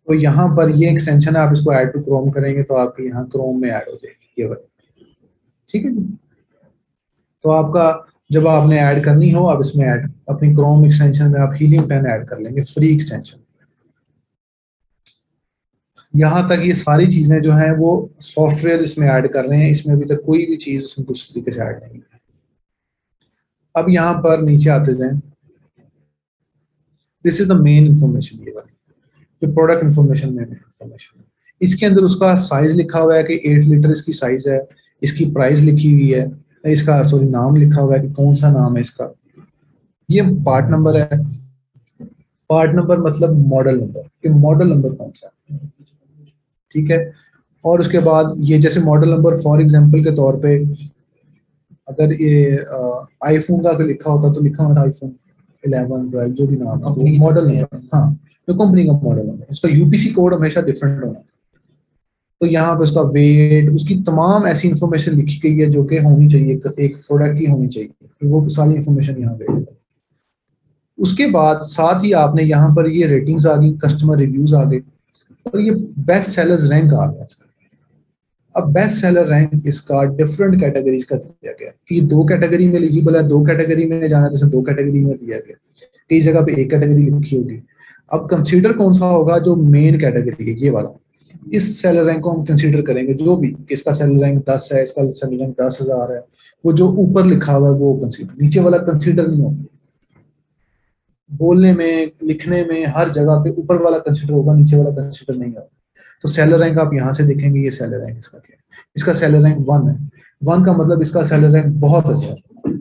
तो यहाँ पर ये एक्सटेंशन है, आप इसको ऐड टू क्रोम करेंगे तो आपके यहाँ क्रोम में ऐड हो जाएगी ये वाली। ठीक है जी, तो आपका जब आपने ऐड करनी हो आप इसमें ऐड, अपनी क्रोम एक्सटेंशन में आप हीलियम 10 ऐड कर लेंगे, फ्री एक्सटेंशन। यहाँ तक ये सारी चीजें जो हैं वो सॉफ्टवेयर इसमें ऐड कर रहे हैं, इसमें अभी तक कोई भी चीज उसमें कुछ तरीके से ऐड नहीं है। अब यहाँ पर नीचे आते जाएं, this is the main information, ये वाली जो प्रोडक्ट इंफॉर्मेशन में इंफॉर्मेशन। इसके अंदर उसका साइज लिखा हुआ है कि 8 लीटर इसकी साइज है, इसकी प्राइस लिखी हुई है, इसका सॉरी नाम लिखा हुआ है कि कौन सा नाम है इसका, ये पार्ट नंबर है। पार्ट नंबर मतलब मॉडल नंबर, कि मॉडल नंबर कौन सा है। ठीक है, और उसके बाद ये जैसे मॉडल नंबर फॉर एग्जांपल के तौर पे अगर ये आईफोन का अगर लिखा होता तो लिखा होता आईफोन 11 12 जो भी नाम है, मॉडल नंबर, हाँ जो कंपनी का मॉडल नंबर, उसका यूपीसी कोड हमेशा डिफरेंट होना है। तो यहाँ पे उसका वेट, उसकी तमाम ऐसी इंफॉर्मेशन लिखी गई है जो कि होनी चाहिए, एक प्रोडक्ट की होनी चाहिए, तो वो सारी इंफॉर्मेशन यहाँ पे। उसके बाद साथ ही आपने यहाँ पर ये रेटिंग्स आ गई, कस्टमर रिव्यूज आ गए, और ये बेस्ट सेलर्स रैंक आ गया इसका। अब बेस्ट सेलर रैंक इसका डिफरेंट कैटेगरीज का दिया गया कि 2 कैटेगरी में एलिजिबल है, 2 कैटेगरी में जाना है तो 2 कैटेगरी में दिया गया, कई जगह पे 1 कैटेगरी लिखी होगी। अब कंसीडर कौन सा होगा, जो मेन कैटेगरी है ये वाला, इस सेलर रैंक को हम कंसीडर करेंगे। जो भी इसका सेलर रैंक 10 है, इसका सेलर रैंक 10,000 है, वो जो ऊपर लिखा हुआ है वो कंसीडर, नीचे वाला कंसीडर नहीं होगा। बोलने में, लिखने में, हर जगह पे ऊपर वाला कंसीडर होगा, नीचे वाला कंसीडर नहीं होगा। तो सेलर रैंक आप यहाँ से देखेंगे, ये सेलर रैंक इसका क्या है, इसका सेलर रैंक 1 है। 1 का मतलब इसका सेलर रैंक बहुत अच्छा है,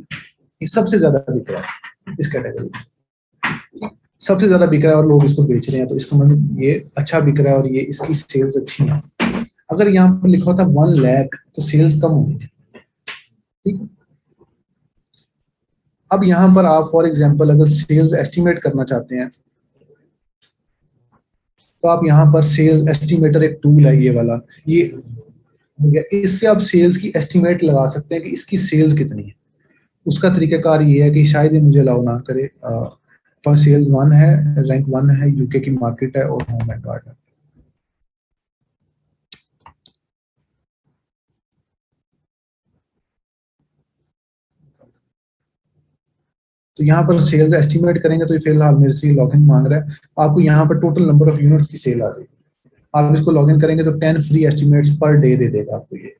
ये सबसे ज्यादा बिक रहा है इस कैटेगरी में, सबसे ज्यादा बिक रहा है और लोग इसको बेच रहे हैं, तो इसका मतलब ये अच्छा बिक रहा है और ये इसकी सेल्स अच्छी है। अगर यहाँ पर लिखा होता 1 लाख तो सेल्स कम होगी। ठीक, अब यहाँ पर आप फॉर एग्जांपल अगर सेल्स एस्टिमेट करना चाहते हैं तो आप यहाँ पर सेल्स एस्टिमेटर एक टूल है ये वाला, ये हो गया, इससे आप सेल्स की एस्टिमेट लगा सकते हैं कि इसकी सेल्स कितनी है। उसका तरीकाकार ये है कि शायद ये मुझे अलाउ ना करे, फॉर सेल्स 1 है, रैंक 1 है, यूके की मार्केट है और होम एंड गार्ड है। तो यहाँ पर सेल्स एस्टिमेट करेंगे तो ये फिलहाल मेरे से लॉगिन मांग रहा है, आपको यहाँ पर टोटल नंबर ऑफ यूनिट्स की सेल आ जाएगी। आप इसको लॉगिन करेंगे तो 10 free estimates per day they देगा आपको, ये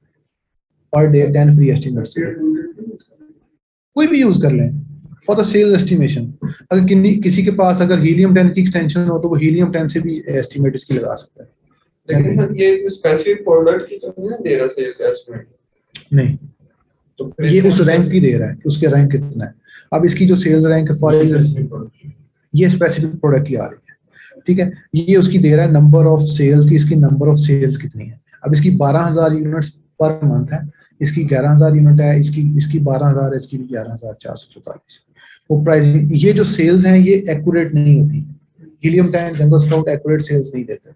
पर डे 10 फ्री एस्टिमेट्स, कोई भी यूज कर लें फॉर द सेल्स एस्टिमेशन। अगर किसी के पास अगर हीलियम 10 की एक्सटेंशन हो तो वो हीलियम 10 से भी एस्टिमेट इसकी लगा सकता है। लेकिन सर ये स्पेसिफिक प्रोडक्ट की तो नहीं दे रहा सेल्स एस्टिमेट? नहीं, तो ये उस रैंक की दे रहा है कि उसके रैंक कितना है। अब इसकी जो सेल्स रैंक है फॉर ये स्पेसिफिक प्रोडक्ट की आ रही है, ठीक है, ये उसकी दे रहा है नंबर ऑफ सेल्स की, इसकी नंबर ऑफ सेल्स कितनी है। अब इसकी 12,000 यूनिट्स पर मंथ है, इसकी 11,000 यूनिट है, इसकी 12,000 है, इसकी 11,444। वो प्राइस, ये जो सेल्स हैं ये एक्यूरेट नहीं होती, helium 10 jungle scout accurate sales नहीं देते,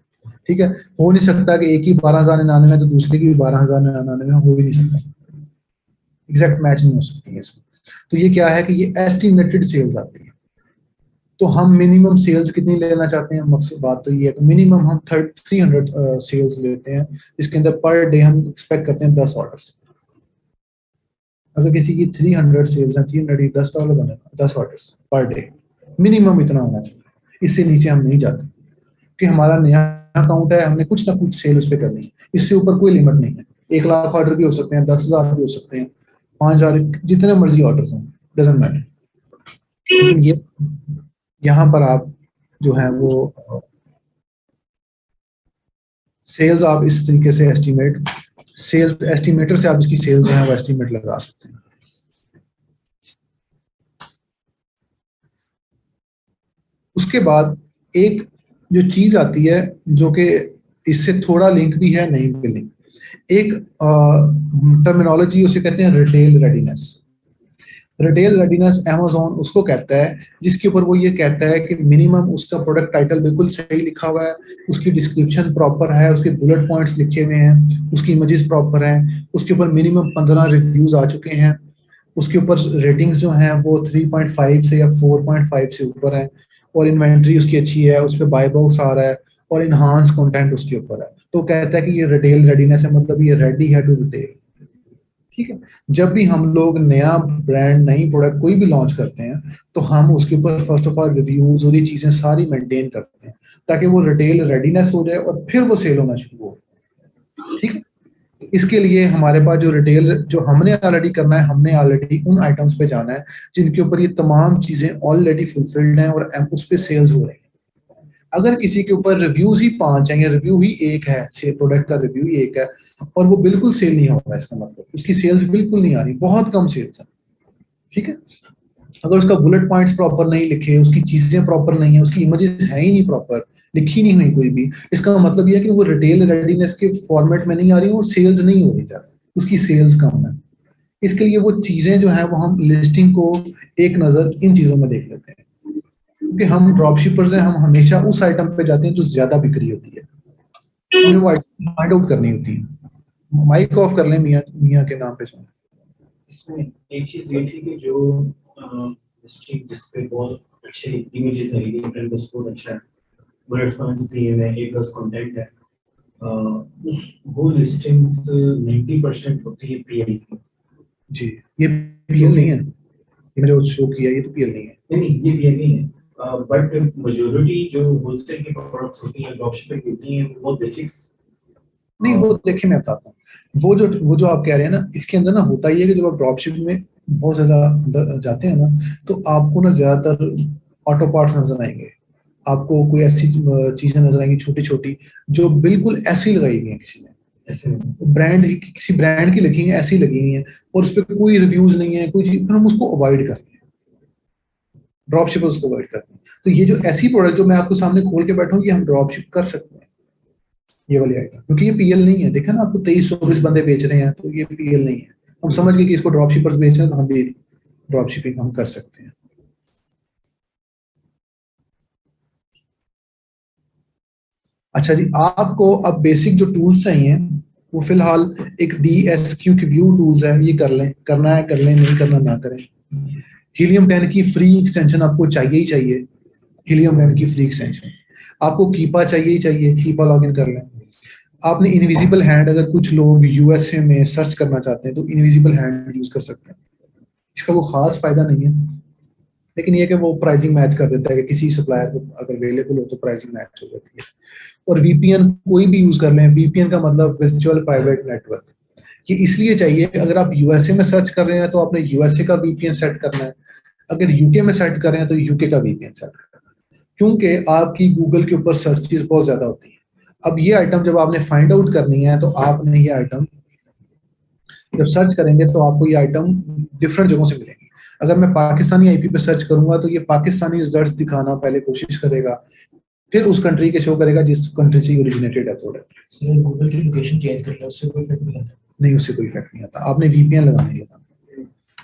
ठीक है। हो नहीं सकता कि एक ही 12,099 तो दूसरे की भी 12,099 हो ही नहीं सकता, एग्जैक्ट मैच नहीं हो सकती है इसमें। तो ये क्या है कि ये एस्टिमेटेड सेल्स आती है। तो हम मिनिमम सेल्स कितनी लेना चाहते हैं, मकसद बात तो ये है कि मिनिमम हम 300 सेल्स लेते हैं, इसके अंदर पर डे हम एक्सपेक्ट करते हैं 10 ऑर्डर्स। अगर किसी की 300 सेल्स हैं, 300 $10 बनेगा, 10 ऑर्डर्स पर डे मिनिमम इतना होना चाहिए, इससे नीचे हम नहीं जाते कि हमारा नया अकाउंट है, हमने कुछ ना कुछ सेल उस पर करनी है, इससे ऊपर कोई लिमिट नहीं है। 1 लाख ऑर्डर भी हो सकते हैं, 10,000 भी हो सकते हैं, 5,000, जितने मर्जी ऑर्डर्स हों, डजंट मैटर। लेकिन ये यहाँ पर आप जो है वो सेल्स आप इस तरीके से सेल्स एस्टिमेटर से आप इसकी सेल्स जो है वो एस्टिमेट लगा सकते हैं। उसके बाद एक जो चीज आती है जो कि इससे थोड़ा लिंक भी है, नहीं भी लिंक, एक टर्मिनोलॉजी उसे कहते हैं retail readiness. Retail readiness Amazon उसको कहता है जिसके ऊपर वो ये कहता है कि मिनिमम उसका प्रोडक्ट टाइटल बिल्कुल सही लिखा हुआ है, उसकी डिस्क्रिप्शन प्रॉपर है, उसके बुलेट पॉइंट्स लिखे हुए हैं, उसकी इमेजेस प्रॉपर हैं, उसके ऊपर मिनिमम 15 रिव्यूज आ चुके हैं, उसके ऊपर रेटिंग्स जो हैं वो 3.5 से या 4.5 से ऊपर हैं, और इन्वेंट्री उसकी अच्छी है, उस पर बाय बॉक्स आ रहा है, और इनहांस कंटेंट उसके ऊपर है। तो कहता है कि ये रिटेल रेडीनेस है, मतलब ये रेडी है टू रिटेल, ठीक है। जब भी हम लोग नया ब्रांड, नई प्रोडक्ट कोई भी लॉन्च करते हैं तो हम उसके ऊपर फर्स्ट ऑफ ऑल रिव्यूज और ये चीजें सारी मेंटेन करते हैं ताकि वो रिटेल रेडीनेस हो जाए और फिर वो सेल होना शुरू हो, ठीक है। इसके लिए हमारे पास जो रिटेल जो हमने ऑलरेडी करना है, हमने ऑलरेडी उन आइटम्स पे जाना है जिनके ऊपर ये तमाम चीजें ऑलरेडी फुलफिल्ड हैं और उस पर सेल्स हो रही है। अगर किसी के ऊपर रिव्यूज ही 5 हैं या रिव्यू ही 1 है, प्रोडक्ट का रिव्यू ही 1 है और वो बिल्कुल सेल नहीं हो रहा है, इसका मतलब उसकी सेल्स बिल्कुल नहीं आ रही, बहुत कम सेल्स है, ठीक है। अगर उसका बुलेट पॉइंट्स प्रॉपर नहीं लिखे, उसकी चीजें प्रॉपर नहीं है, उसकी इमेजेस है ही नहीं प्रॉपर, लिखी नहीं हुई कोई भी, इसका मतलब यह है कि वो रिटेल रेडीनेस के फॉर्मेट में नहीं आ रही और सेल्स नहीं हो रही ज्यादा, उसकी सेल्स कम है। इसके लिए वो चीजें जो है वो हम लिस्टिंग को एक नजर इन चीजों में देख लेते हैं, क्योंकि हम ड्रॉपशिपर्स हैं, हम हमेशा उस आइटम पे जाते हैं जो ज्यादा बिक्री होती है, हमें वो आइटम फाइंड आउट करनी होती है। माइक ऑफ कर लें मियां के नाम पे सुन। इसमें एक चीज ये थी कि जो लिस्टिंग जिस पे बहुत अच्छे इमेजेस है, इंटरनेट स्कोर अच्छा है, बुलेट पॉइंट्स दिए हुए हैं, A+ कंटेंट है, उस वो लिस्टिंग 90% होती है PL की। जी, ये PL नहीं है, ये मैंने शो किया, ये तो PL नहीं है। नहीं, ये PL नहीं है, बट मेजॉरिटी जो होलसेल की प्रोडक्ट्स होती हैं, ड्रॉपशिपिंग की होती हैं, वो बेसिक्स नहीं, वो देखिए मैं बताता हूँ, वो जो आप कह रहे हैं ना, इसके अंदर ना होता ही है कि जब आप ड्रॉपशिपिंग में बहुत ज्यादा अंदर जाते हैं ना, तो आपको ना ज्यादातर ऑटो पार्ट्स नजर आएंगे, आपको कोई ऐसी चीजें नजर आएंगी छोटी छोटी जो बिल्कुल ऐसी लगाई गई हैं, किसी ने ऐसे ब्रांड किसी ब्रांड की लिखी है, ऐसी लगी हुई है और उस पर कोई रिव्यूज नहीं है, कोई चीज, फिर हम उसको अवॉइड करते हैं, ड्रॉपशिप उसको अवॉइड करते हैं। तो ये जो ऐसी प्रोडक्ट जो मैं आपको सामने खोल के बैठा हूँ, ये हम ड्रॉपशिप कर सकते हैं, ये वाली आइटम, क्योंकि ये PL नहीं है। देखा ना, आपको 23-24 बंदे बेच रहे हैं, तो ये PL नहीं है। हम समझ गए कि इसको ड्रॉपशिपर्स बेच रहे हैं, तो हम भी ड्रॉपशिपिंग हम कर सकते हैं। अच्छा जी, आपको अब बेसिक जो टूल्स चाहिए वो फिलहाल एक DSQ की व्यू टूल्स है, ये कर लें, करना है कर लें, नहीं करना ना करें। हीलियम 10 की फ्री एक्सटेंशन आपको चाहिए ही चाहिए, हीलियम 10 की फ्री एक्सटेंशन। आपको कीपा चाहिए ही चाहिए, कीपा लॉगिन कर लें। आपने इनविजिबल हैंड, अगर कुछ लोग USA में सर्च करना चाहते हैं तो इनविजिबल हैंड यूज कर सकते हैं, इसका वो खास फायदा नहीं है, लेकिन ये कि वो प्राइसिंग मैच कर देता है कि किसी सप्लायर को अगर अवेलेबल हो तो प्राइसिंग मैच हो जाती है। और VPN कोई भी यूज कर लें, VPN का मतलब वर्चुअल प्राइवेट नेटवर्क, ये इसलिए चाहिए अगर आप USA में सर्च कर रहे हैं तो आपने USA का VPN सेट करना है, अगर UK में सेट कर रहे हैं तो UK का VPN सेट करना है, क्योंकि आपकी गूगल के ऊपर सर्चेस बहुत ज्यादा होती है। अब ये आइटम जब आपने फाइंड आउट करनी है तो आपने ये आइटम जब सर्च करेंगे तो आपको ये आइटम डिफरेंट जगहों से मिलेंगी। अगर मैं पाकिस्तानी IP पे सर्च करूंगा तो ये पाकिस्तानी रिजल्ट्स दिखाना पहले कोशिश करेगा, फिर उस कंट्री के शो करेगा जिस कंट्री से ओरिजिनेटेड है प्रोडक्ट। गूगल की लोकेशन चेंज कर लो, उससे कोई इफेक्ट नहीं आता। नहीं, उससे कोई इफेक्ट नहीं आता, आपने VPN लगाना है।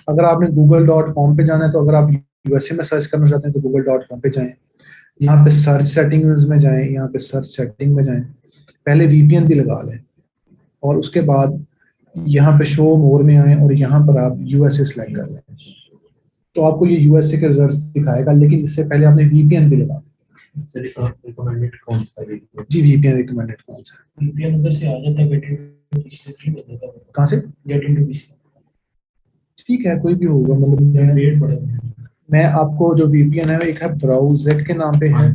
अगर आपने google.com पे जाना है तो अगर आप USA में सर्च करना चाहते हैं तो google.com पे जाएं, यहाँ पे सर्च सेटिंग्स में जाएं, यहाँ पे सर्च सेटिंग में जाएं, पहले वीपीएन भी लगा लें और उसके बाद यहाँ पे शो मोर में आए और यहाँ पर आप यूएसए सेलेक्ट कर लें। तो आपको ये यूएसए के रिजल्ट्स दिखाएगा, लेकिन इससे पहले आपने वीपीएन भी लगा। रिकमेंडेड कौन सा है? जी वीपीएन रिकमेंडेड कौन सा है? वीपीएन उधर से आ जाता है, गेट इनटू पीसी से फ्री कर देता है। कहाँ से? Get into PC. ठीक है, कोई भी होगा, मतलब रेट बढ़ेगा। मैं आपको जो वीपीएन है, एक है ब्राउजेट के नाम पे है,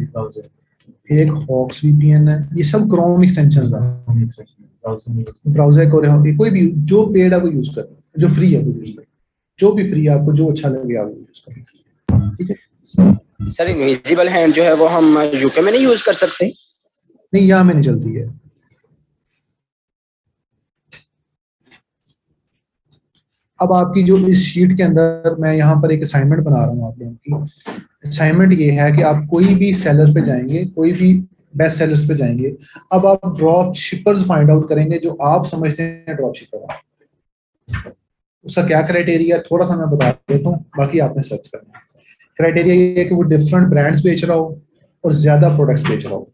एक हॉक्स वीपीएन है, ये सब क्रोम एक्सटेंशन का ब्राउजर और कोई भी जो पेड है वो यूज कर, जो फ्री है वो यूज कर, जो भी फ्री है आपको जो अच्छा लगे आप यूज करें। ठीक है सर, इनविजिबल हैंड जो है वो हम यूके में नहीं यूज कर सकते? नहीं, यहाँ में नहीं चलती है। अब आपकी जो इस शीट के अंदर मैं यहाँ पर एक असाइनमेंट बना रहा हूँ आप लोगों की। असाइनमेंट ये है कि आप कोई भी सेलर पे जाएंगे, कोई भी बेस्ट सेलर्स पे जाएंगे, अब आप ड्रॉप शिपर्स फाइंड आउट करेंगे जो आप समझते हैं ड्रॉप शिपर है। उसका क्या क्राइटेरिया थोड़ा सा मैं बता देता हूँ, बाकी आपने सर्च करना है। क्राइटेरिया ये है कि वो डिफरेंट ब्रांड्स बेच रहा हो और ज्यादा प्रोडक्ट्स बेच रहा हो।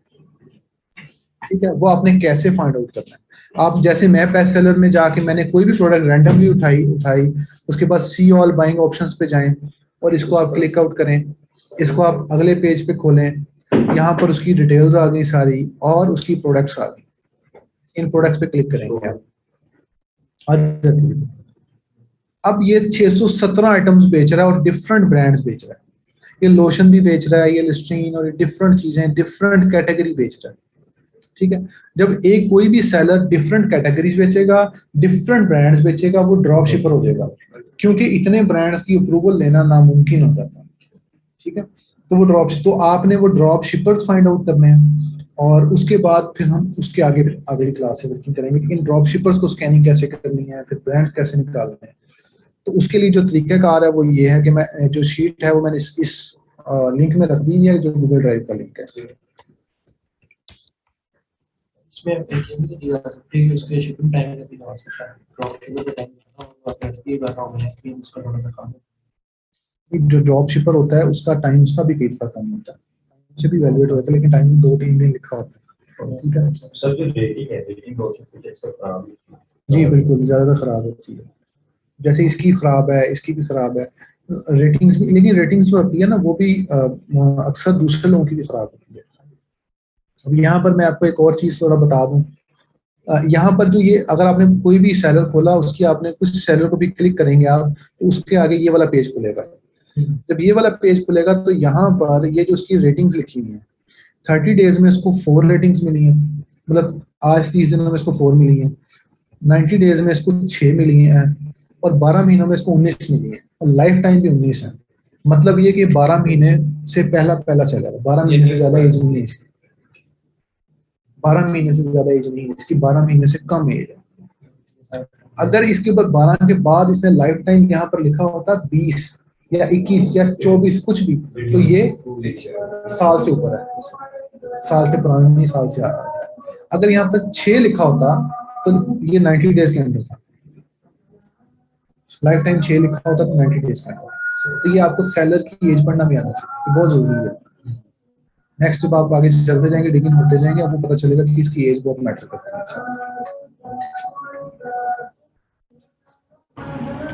ठीक है, वो आपने कैसे फाइंड आउट करना है। आप जैसे मैं बेस्ट सेलर में जाके मैंने कोई भी प्रोडक्ट रैंडमली उठाई, उसके बाद सी ऑल बाइंग ऑप्शंस पे जाएं और इसको आप क्लिक आउट करें, इसको आप अगले पेज पे खोलें, यहाँ पर उसकी डिटेल्स आ गई सारी और उसकी प्रोडक्ट्स आ गई। इन प्रोडक्ट्स पे क्लिक करेंगे आप, आ जाती है। अब ये 617 आइटम्स बेच रहा है और डिफरेंट ब्रांड्स बेच रहा है। ये लोशन भी बेच रहा है, ये लिस्ट्रीन और ये डिफरेंट चीजें डिफरेंट कैटेगरी बेच रहा है। ठीक है, जब एक कोई भी सेलर डिफरेंट कैटेगरीज बेचेगा, डिफरेंट ब्रांड्स बेचेगा, वो ड्रॉप शिपर हो जाएगा, क्योंकि इतने ब्रांड्स की अप्रूवल लेना नामुमकिन हो जाता है। ठीक है, तो वो आपने वो ड्रॉप शिपर्स फाइंड आउट करने हैं और उसके बाद फिर हम उसके आगे की क्लास से वर्किंग करेंगे कि इन ड्रॉप शिपर्स को स्कैनिंग कैसे करनी है, फिर ब्रांड्स कैसे निकालने हैं। तो उसके लिए जो तरीकाकार है वो ये है कि मैं जो शीट है वो मैंने इस लिंक में रख दी है, जो गूगल ड्राइव का लिंक है। इसमें एक ये भी तो दिया जा सकती है कि उसके शिपिंग टाइम का भी लगा सकता है। ड्रॉप शिपर का टाइम बताओ, बस ये बताओ मैं एक्सपीरियंस उसका थोड़ा सा कम है। जो ड्रॉप शिपर होता है उसका टाइम उसका भी कई बार कम होता है, उसे भी वैल्यूएट होता है, लेकिन टाइम 2-3 दिन लिखा होता है। ठीक है सर, जो रेटिंग है, रेटिंग ड्रॉप शिपर से खराब है। जी बिल्कुल, ज्यादा खराब होती है। जैसे इसकी खराब है, इसकी भी खराब है, रेटिंग्स भी, लेकिन रेटिंग्स जो होती है ना वो भी अक्सर दूसरे लोगों की भी खराब होती है। अब यहाँ पर मैं आपको एक और चीज थोड़ा बता दूं, यहाँ पर जो ये अगर आपने कोई भी सेलर खोला, उसकी आपने कुछ सेलर को भी क्लिक करेंगे आप, तो उसके आगे ये वाला पेज खुलेगा। जब ये वाला पेज खुलेगा तो यहाँ पर ये जो उसकी रेटिंग्स लिखी हुई है, 30 डेज में इसको 4 रेटिंग्स मिली है, मतलब आज 30 दिनों में इसको 4 मिली है, 90 डेज में इसको 6 मिली है और 12 महीनों में इसको 19 मिली है और लाइफ टाइम भी 19 है। मतलब ये कि 12 महीने से पहला सेलर है, 12 महीने से ज्यादा एज नहीं है इसकी, 12 महीने से ज्यादा एज नहीं है इसकी, 12 महीने से कम एज है। अगर इसके ऊपर 12 के बाद इसने लाइफ टाइम यहाँ पर लिखा होता 20 या 21 या 24 कुछ भी, तो ये साल से ऊपर है, साल से पुराना नहीं, साल से आ रहा है। अगर यहाँ पर 6 लिखा होता तो ये 90 डेज के अंदर था, लाइफ टाइम 6 लिखा होता तो 90 डेज के अंदर। तो ये आपको सेलर की एज पढ़ना भी आना चाहिए, बहुत जरूरी है। नेक्स्ट जब आप आगे चलते जाएंगे, डिगिंग होते जाएंगे, आपको पता चलेगा कि इसकी एज बहुत मैटर करती है।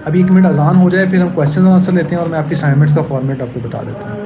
अभी 1 मिनट अजान हो जाए, फिर हम क्वेश्चन आंसर लेते हैं और मैं आपकी असाइनमेंट्स का फॉर्मेट आपको बता देता हूँ।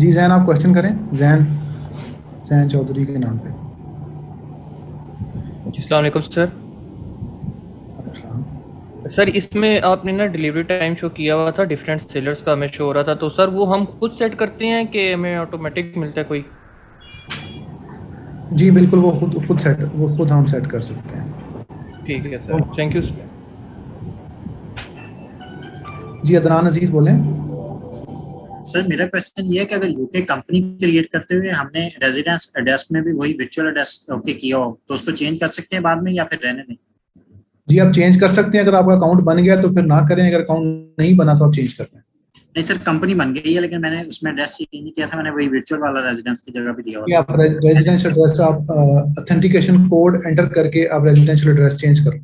जी जैन, आप क्वेश्चन करें। जैन चौधरी के नाम पे। अस्सलाम वालेकुम सर। सर इसमें आपने ना डिलीवरी टाइम शो किया हुआ था, डिफरेंट सेलर्स का हमें शो हो रहा था, तो सर वो हम खुद सेट करते हैं कि हमें ऑटोमेटिक मिलता है कोई? जी बिल्कुल, वो खुद हम सेट कर सकते हैं। ठीक है सर, थैंक यू सर। जी अदनान अजीज बोलें। सर मेरा क्वेश्चन ये है कि अगर यूके कंपनी क्रिएट करते हुए हमने रेजिडेंस एड्रेस में भी वही वर्चुअल एड्रेस ओके किया हो तो उसको चेंज कर सकते हैं बाद में या फिर रहने दें? जी आप चेंज कर सकते हैं, अगर आपका अकाउंट बन गया तो फिर ना करें, अगर अकाउंट नहीं बना तो आप चेंज कर लें। नहीं सर, कंपनी बन गई है लेकिन मैंने उसमें एड्रेस चेंज नहीं किया था, मैंने वही वर्चुअल वाला रेजिडेंस की जगह पे दिया हुआ था। आप रेजिडेंशियल एड्रेस, आप ऑथेंटिकेशन कोड एंटर करके आप रेजिडेंशियल एड्रेस चेंज करो।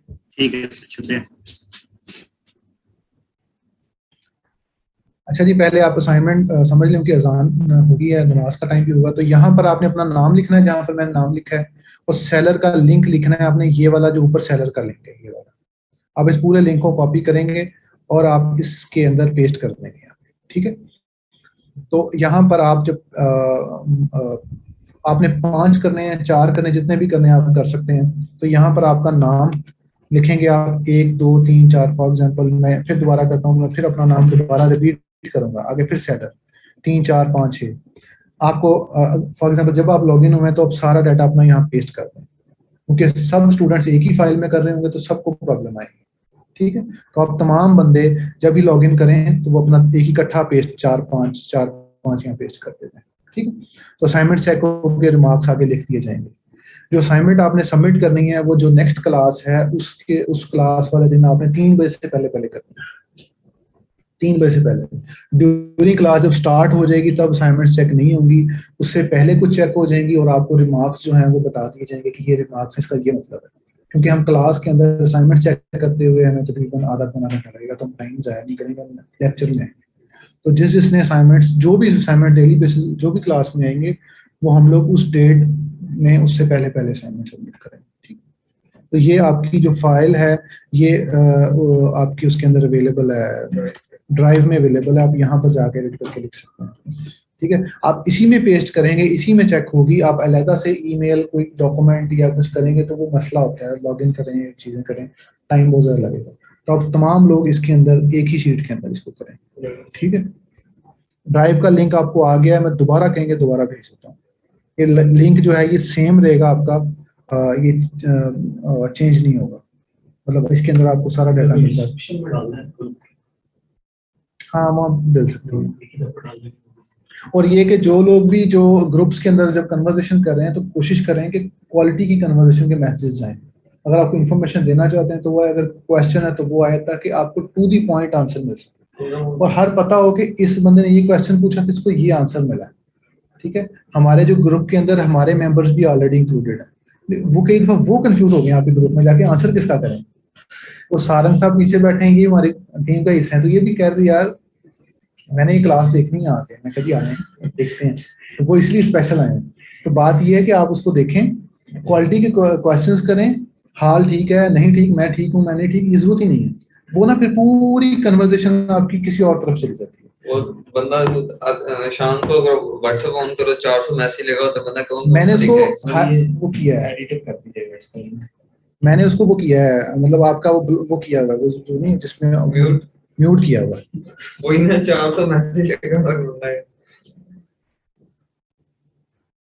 ठीक है सर, शुक्रिया। अच्छा जी, पहले आप असाइनमेंट समझ लें कि अजान होगी है, नमाज का टाइम भी होगा, तो यहाँ पर आपने अपना नाम लिखना है जहाँ पर मैंने नाम लिखा है, और सेलर का लिंक लिखना है आपने, ये वाला जो ऊपर सेलर का लिंक है ये वाला। आप इस पूरे लिंक को कॉपी करेंगे और आप इसके अंदर पेस्ट कर देंगे, ठीक है। तो यहाँ पर आप जब आपने 5 करने हैं, 4 करने, जितने भी करने हैं आप कर सकते हैं। तो यहाँ पर आपका नाम लिखेंगे आप 1 2 3 4। फॉर एग्जांपल मैं फिर दोबारा करता हूँ, मैं फिर अपना नाम दोबारा रिपीट करूंगा, आगे फिर सेलर 3 4 5 6। आपको फॉर एग्जांपल जब आप लॉगिन हुए तो आप सारा डाटा अपना यहाँ पेस्ट कर दें, क्योंकि सब स्टूडेंट्स एक ही फाइल में कर रहे होंगे तो सबको प्रॉब्लम आएगी, ठीक है। तो आप तमाम बंदे जब भी लॉगिन करें तो वो अपना एक ही इकट्ठा पेस्ट 4 5 यहाँ पेस्ट कर देते हैं, ठीक है। तो असाइनमेंट चेक होकर रिमार्क्स आगे लिख दिए जाएंगे। जो असाइनमेंट आपने सबमिट करनी है वो जो नेक्स्ट क्लास है उस क्लास वाले दिन आपने 3 बजे से पहले करनी है। 3 बजे से पहले ड्यूरिंग क्लास जब स्टार्ट हो जाएगी तब असाइनमेंट चेक नहीं होंगी, उससे पहले कुछ चेक हो जाएंगी और आपको रिमार्क्स जो हैं वो बता दिए जाएंगे कि ये रिमार्क्स इसका ये मतलब है। क्योंकि हम क्लास के अंदर असाइनमेंट चेक करते हुए हमें तकरीबन आधा घंटा लगेगा, तो हम टाइम ज़ाया नहीं करेंगे, लेक्चर में। तो जिसने असाइनमेंट्स जो भी असाइनमेंट डेली बेसिस जो भी क्लास में आएंगे वो हम लोग उस डेट में उससे पहले असाइनमेंट सबमिट करेंगे, ठीक। तो ये आपकी जो फाइल है ये आपकी उसके अंदर अवेलेबल है, ड्राइव में अवेलेबल है, आप यहाँ पर जाके एडिट करके लिख सकते हैं, ठीक है। आप इसी में पेस्ट करेंगे, इसी में चेक होगी। आप अलग से ईमेल कोई डॉक्यूमेंट या कुछ करेंगे तो वो मसला होता है, लॉगिन करें, चीज़ें करें, टाइम बहुत ज़्यादा लगेगा। तो आप तमाम लोग इसके अंदर एक ही शीट के अंदर इसको करें, ठीक है। ड्राइव का लिंक आपको आ गया है, मैं दोबारा कहेंगे दोबारा भेज देता हूँ। ये लिंक जो है ये सेम रहेगा आपका, ये चेंज नहीं होगा, मतलब इसके अंदर आपको सारा डाटा मिलता है। हाँ वो आप डाल सकते हैं। और ये कि जो लोग भी जो ग्रुप्स के अंदर जब कन्वर्सेशन कर रहे हैं तो कोशिश करें कि क्वालिटी की कन्वर्सेशन के मैसेज जाएं। अगर आपको इन्फॉर्मेशन देना चाहते हैं तो वो अगर क्वेश्चन है तो वो आए ताकि आपको टू दी पॉइंट आंसर मिल सके, और हर पता हो कि इस बंदे ने ये क्वेश्चन पूछा था, इसको ये आंसर मिला, ठीक है। हमारे जो ग्रुप के अंदर हमारे मेंबर्स भी ऑलरेडी इंक्लूडेड है, वो कई दफा वो कंफ्यूज हो गए आपके ग्रुप में जाके आंसर किसका करें। वो सारंग साहब पीछे बैठे हैं, ये हमारी टीम का हिस्सा है, तो ये भी कह रहे यार मैंने ये क्लास देखनी है आके, मैं कभी आए देखते हैं, तो वो इसलिए स्पेशल आए हैं। तो बात ये है कि आप उसको देखें, क्वालिटी के क्वेश्चंस करें, हाल ठीक है नहीं ठीक, मैं ठीक हूँ मैं नहीं ठीक, ये जरूरत ही नहीं है। वो ना फिर पूरी कन्वर्सेशन आपकी किसी और तरफ चली जाती है। वो बंदा शाम को अगर व्हाट्सएप ऑन करो 400 मैसेज लेगा तो बंदा कौन मैंने उसको वो किया है, एडिट कर दीजिएगा इसको। मैंने उसको वो किया है, मतलब आपका वो किया हुआ है, वो जो नहीं जिसमें म्यूट किया हुआ है, वही ना 400 मैसेज लेगा।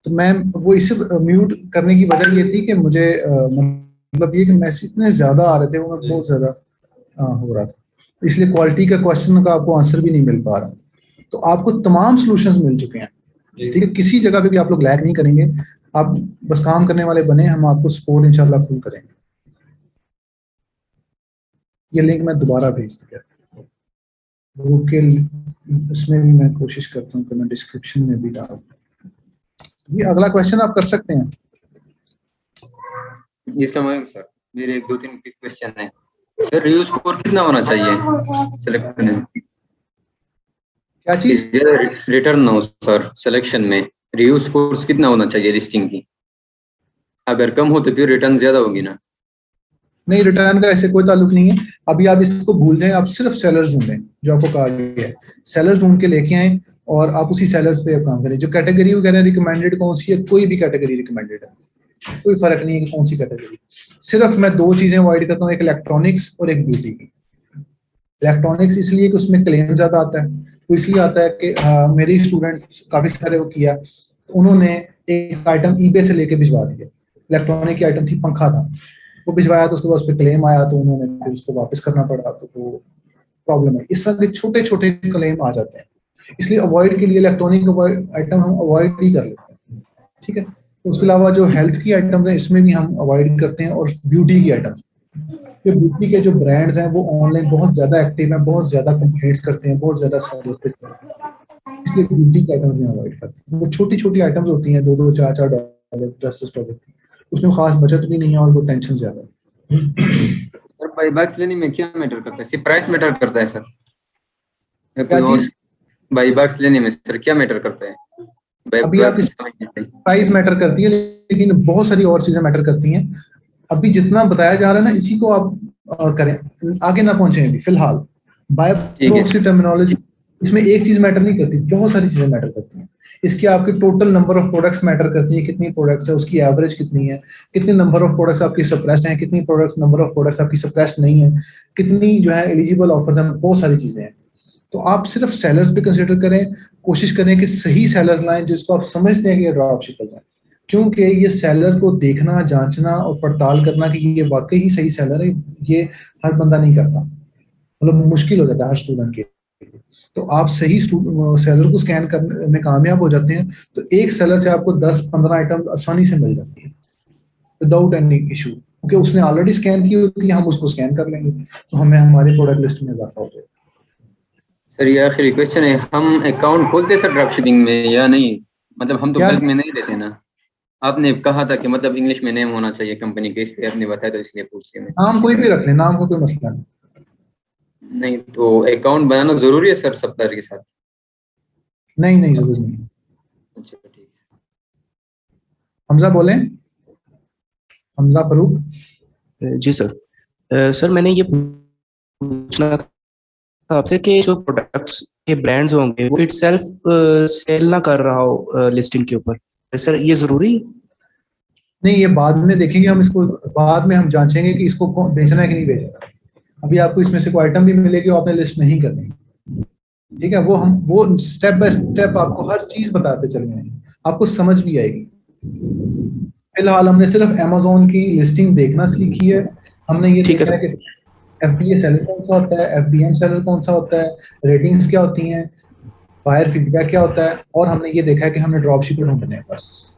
तो मैं वो इसे म्यूट करने की वजह ये थी कि मुझे मतलब ये कि मैसेज इतने ज्यादा आ रहे थे, वो मैं बहुत ज्यादा हो रहा था, इसलिए क्वालिटी का क्वेश्चन का आपको आंसर भी नहीं मिल पा रहा। तो आपको तमाम सॉल्यूशंस मिल चुके हैं, ठीक है। किसी जगह पे भी आप लोग लैग नहीं करेंगे, आप बस काम करने वाले बने, हम आपको सपोर्ट इंशाल्लाह फुल करेंगे। ये लिंक मैं दोबारा भेज दिया ग्रुप के, इसमें भी मैं कोशिश करता हूँ कि मैं डिस्क्रिप्शन में भी डाल दूं। ये अगला क्वेश्चन आप कर सकते हैं। इसका मतलब सर मेरे 2-3 क्वेश्चन है सर। रिव्यू स्कोर कितना होना चाहिए सिलेक्ट करने में? क्या चीज? रिटर्न हो सर सिलेक्शन में रिव्यू स्कोर कितना होना चाहिए लिस्टिंग की? अगर कम हो तो फिर रिटर्न ज्यादा होगी ना? नहीं, रिटर्न का ऐसे कोई ताल्लुक नहीं है। अभी आप इसको भूल जाएं, आप सिर्फ सेलर्स ढूंढें जो आपको कहा गया है, सेलर्स ढूंढ के लेके आए और आप उसी सेलर्स पे आप काम करें। जो कैटेगरी वगैरह रिकमेंडेड कौन सी है, कोई भी कैटेगरी रिकमेंडेड है, कोई फर्क नहीं है कि कौन सी कैटेगरी। सिर्फ मैं 2 चीजें अवॉइड करता हूँ, एक इलेक्ट्रॉनिक्स और एक ब्यूटी की। इलेक्ट्रॉनिक्स इसलिए कि उसमें क्लेम ज्यादा आता है, वो इसलिए आता है कि मेरे स्टूडेंट काफी सारे वो किया, तो उन्होंने एक आइटम ईबे से लेके भिजवा दिया, इलेक्ट्रॉनिक की आइटम थी, पंखा था, वो भिजवाया तो उसके बाद उस पर क्लेम आया तो उन्होंने फिर उसको वापस करना पड़ा, तो वो प्रॉब्लम है। इस तरह के छोटे छोटे क्लेम आ जाते हैं, इसलिए अवॉइड के लिए इलेक्ट्रॉनिक आइटम हम अवॉइड ही कर लेते हैं, ठीक है। उसके अलावा जो हेल्थ की आइटम्स हैं इसमें भी हम अवॉइड करते हैं, और ब्यूटी की आइटम्स, जो ब्यूटी के जो ब्रांड्स हैं वो ऑनलाइन बहुत ज्यादा एक्टिव हैं, बहुत ज्यादा कंप्लेंट्स करते हैं, बहुत ज्यादा सर्विस करते हैं, इसलिए ब्यूटी के आइटम्स में अवॉइड करते हैं। वो छोटी छोटी आइटम्स होती हैं, $2-2, $4-4, $10-10, उसमें खास बचत भी नहीं है और वो टेंशन ज्यादा है। सर बाईबैक्स लेने में क्या मैटर करता है? सिर्फ प्राइस मैटर करता है सर? क्या चीज? बाईबैक्स लेने में सर क्या मैटर करता है? अभी आप प्राइस मैटर करती है, लेकिन बहुत सारी और चीजें मैटर करती हैं। अभी जितना बताया जा रहा है ना, इसी को आप करें, आगे ना पहुंचे अभी फिलहाल। बायोप्रोक्स की टर्मिनोलॉजी, इसमें एक चीज मैटर नहीं करती, बहुत सारी चीजें मैटर करती हैं। इसकी आपकी total number of products matter करती है, कितनी प्रोडक्ट्स है, उसकी एवरेज कितनी है, कितनी नंबर ऑफ प्रोडक्ट्स आपकी सप्रेस्ड हैं, कितनी प्रोडक्ट नंबर ऑफ प्रोडक्ट्स आपकी सप्रेस्ड नहीं है, कितनी जो है एलिजिबल ऑफर्स हैं, बहुत सारी चीजें हैं। तो आप सिर्फ सेलर्स पे कंसिडर करें, कोशिश करें कि सही सेलर्स लाएं जिसको आप समझते हैं कि ये ड्रॉप शिपर है, क्योंकि ये सेलर को देखना, जांचना और पड़ताल करना कि ये वाकई ही सही सेलर है, ये हर बंदा नहीं करता, मतलब मुश्किल हो जाता है हर स्टूडेंट के। तो आप सही सेलर को स्कैन करने में कामयाब हो जाते हैं, तो एक सेलर से आपको 10-15 आइटम आसानी से मिल जाती है विदाउट एनी इशू, क्योंकि उसने ऑलरेडी स्कैन की होती है, हम उसको स्कैन कर लेंगे तो हमें हमारे प्रोडक्ट लिस्ट में इजाफा हो जाएगा। सर ये आखिरी क्वेश्चन है, हम अकाउंट खोलते सर ड्रॉप शिपिंग में या नहीं? मतलब हम तो बल्क में नहीं देते ना। आपने कहा था कि मतलब इंग्लिश में नेम होना चाहिए कंपनी के, इसलिए आपने बताया तो इसलिए पूछ रहे हैं। नाम कोई भी रख ले, नाम को कोई मसला नहीं। नहीं तो अकाउंट बनाना जरूरी है सर सप्लायर के साथ? नहीं नहीं जरूरी नहीं। अच्छा ठीक है। हमजा बोले, हमजा फरूक। जी सर। सर मैंने ये पूछना था आपसे कि जो प्रोडक्ट्स के ब्रांड्स होंगे वो इटसेल्फ सेल ना कर रहा हो लिस्टिंग के ऊपर, सर ये जरूरी? नहीं, ये बाद में देखेंगे हम, इसको बाद में हम जांचेंगे कि इसको बेचना है कि नहीं बेचना। अभी आपको इसमें से कोई आइटम भी मिलेगी आपने लिस्ट नहीं करनी, ठीक है। वो स्टेप बाय स्टेप आपको हर चीज बताते चलेंगे, आपको समझ भी आएगी। फिलहाल हमने सिर्फ Amazon की लिस्टिंग देखना सीखी है, हमने ये देखा है कि FBA सेलर कौन सा होता है, FBM सेलर कौन सा होता है, रेटिंग्स क्या होती हैं, बायर फीडबैक क्या होता है, और हमने ये देखा है कि हमने ड्रॉप शिपर ढूंढने हैं, बस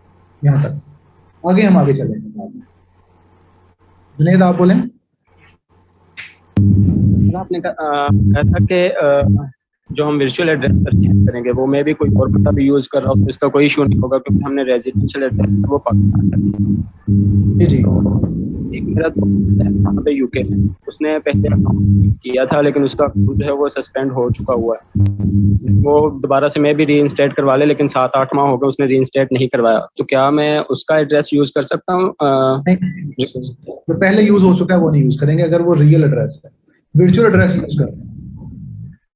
यहाँ तक। आगे हम आगे चलेंगे। जुनेद आप बोलें। आपने कहा था कि जो हम वर्चुअल एड्रेस परचेज करेंगे वो मैं भी कोई और पता भी यूज कर रहा हूँ तो इसका कोई इशू नहीं होगा, क्योंकि हमने रेजिडेंशियल एड्रेस वो पाकिस्तान का। जी। एक मेरा दोस्त है वहाँ पे यूके में, उसने पहले अकाउंट किया था लेकिन उसका अकाउंट जो है वो सस्पेंड हो चुका हुआ है। वो दोबारा से मैं भी रीइंस्टेट करवा ले, लेकिन 7-8 माह हो गए उसने रीइंस्टेट नहीं करवाया, तो क्या मैं उसका एड्रेस यूज कर सकता हूँ? जो पहले यूज हो चुका है वो नहीं यूज करेंगे, अगर वो रियल एड्रेस है। वर्चुअल एड्रेस यूज करते हैं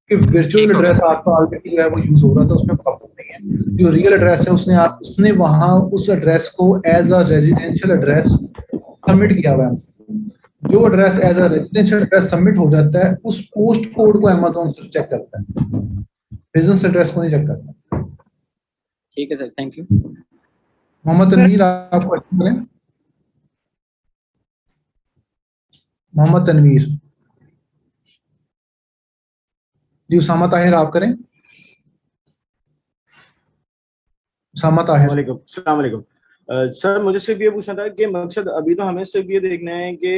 कि वर्चुअल एड्रेस आपका ऑलरेडी जो है वो यूज हो रहा था, उसमें प्रॉब्लम नहीं है। जो रियल एड्रेस है उसने वहां उस एड्रेस को as a residential address submit किया हुआ है। जो address as a residential address submit हो जाता है उस पोस्ट कोड को Amazon से चेक करता है, बिजनेस एड्रेस को नहीं चेक करता। ठीक है sir, thank you. Mohammad Tanveer आप क्वेश्चन करें। मोहम्मद तनवीर जी। उसामा ताहिर आप करें। उसामा ताहिर। अस्सलाम वालेकुम। सर मुझे सिर्फ ये पूछना था कि मकसद अभी तो हमें सिर्फ ये देखना है कि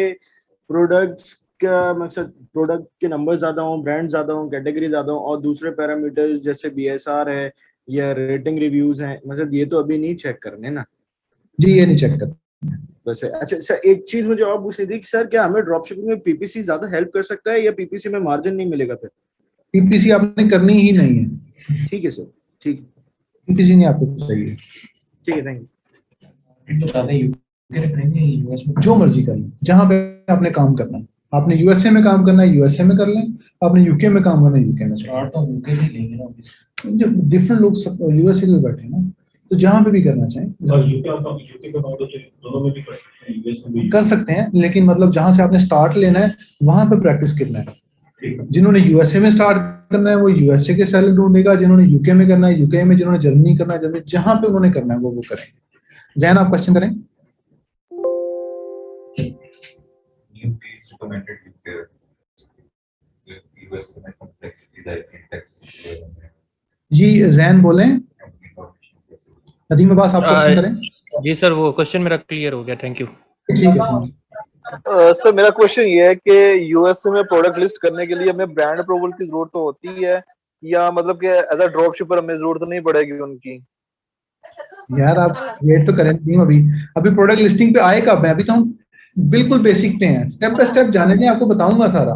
प्रोडक्ट का मकसद प्रोडक्ट के नंबर ज्यादा हों, ब्रांड ज्यादा हों, कैटेगरी ज्यादा हों, और दूसरे पैरामीटर्स जैसे BSR है या रेटिंग रिव्यूज हैं, मतलब ये तो अभी नहीं चेक करने ना? जी ये नहीं चेक करते वैसे। अच्छा सर एक चीज मुझे और पूछनी थी कि सर क्या हमें ड्रॉप शिपिंग में PPC ज्यादा हेल्प कर सकता है या PPC में मार्जिन नहीं मिलेगा फिर? PPC आपने करनी ही नहीं है। ठीक है सर, ठीक है। PPC नहीं आपको चाहिए। ठीक है, थैंक यू। जो मर्जी कर लें, जहां पे आपने काम करना है। आपने USA में काम करना है USA में कर लें, आपने UK में काम करना है UK में। तो UK से लेंगे ना। डिफरेंट लोग यूएसए में बैठे हैं ना, तो जहाँ पे भी करना चाहें और यूके का अकाउंट तो दोनों में भी कर सकते हैं, यूएस में भी कर सकते हैं, लेकिन मतलब जहाँ से आपने स्टार्ट लेना है वहां पे प्रैक्टिस करना है। जिन्होंने यूएसए में स्टार्ट करना है वो यूएसए के सैलरी ढूंढेगा, जिन्होंने यूके में करना है यूके में, जिन्होंने जर्मनी करना है जर्मनी, जहां पे उन्होंने करना है वो करेंगे। जैन आप क्वेश्चन करें। जी जैन बोलें। नदीम अब्बास आप क्वेश्चन करें। जी सर, वो क्वेश्चन मेरा क्लियर हो गया, थैंक यू। ठीक है सर मेरा क्वेश्चन ये है कि यूएसए में प्रोडक्ट लिस्ट करने के लिए हमें ब्रांड अप्रूवल की जरूरत तो होती है, या मतलब कि एज अ ड्रॉप शिपर हमें जरूरत नहीं पड़ेगी उनकी? यार आप वेट तो करें नहीं, अभी प्रोडक्ट लिस्टिंग पे आए कब है, अभी तो हम बिल्कुल बेसिक पे हैं, स्टेप बाय स्टेप जाने दें, आपको बताऊंगा सारा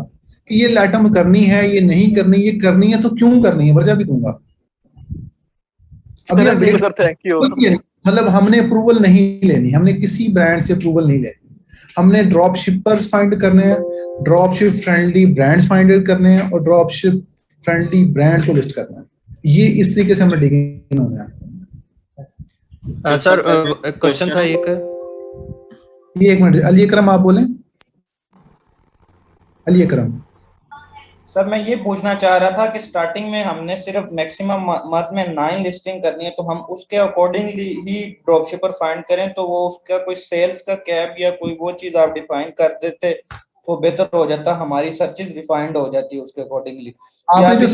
कि ये आइटम करनी है, ये नहीं करनी, ये करनी है तो क्यों करनी है, वजह भी दूंगा। अभी आप सर थैंक यू। मतलब हमने अप्रूवल नहीं लेनी, हमने किसी ब्रांड से अप्रूवल नहीं लेनी, हमने ड्रॉप शिपर्स फाइंड करने हैं, drop ship friendly brands find करने हैं और ड्रॉप शिप फ्रेंडली ब्रांड्स को लिस्ट करना है। ये इस तरीके से हमें डिगिंग होना है। सर क्वेश्चन था एक, ये 1 मिनट, अली अकरम आप बोलें। अली अकरम सर मैं ये पूछना चाह रहा था कि स्टार्टिंग में हमने सिर्फ मैक्सिमम मंथ में 9 लिस्टिंग करनी है, तो हम उसके अकॉर्डिंगली ही ड्रॉपशिपर फाइंड करें, तो वो उसका कोई सेल्स का कैप या कोई वो चीज आप डिफाइन कर देते तो बेहतर हो जाता, हमारी सर्चेज रिफाइंड हो जाती है उसके अकॉर्डिंगली। आपने जो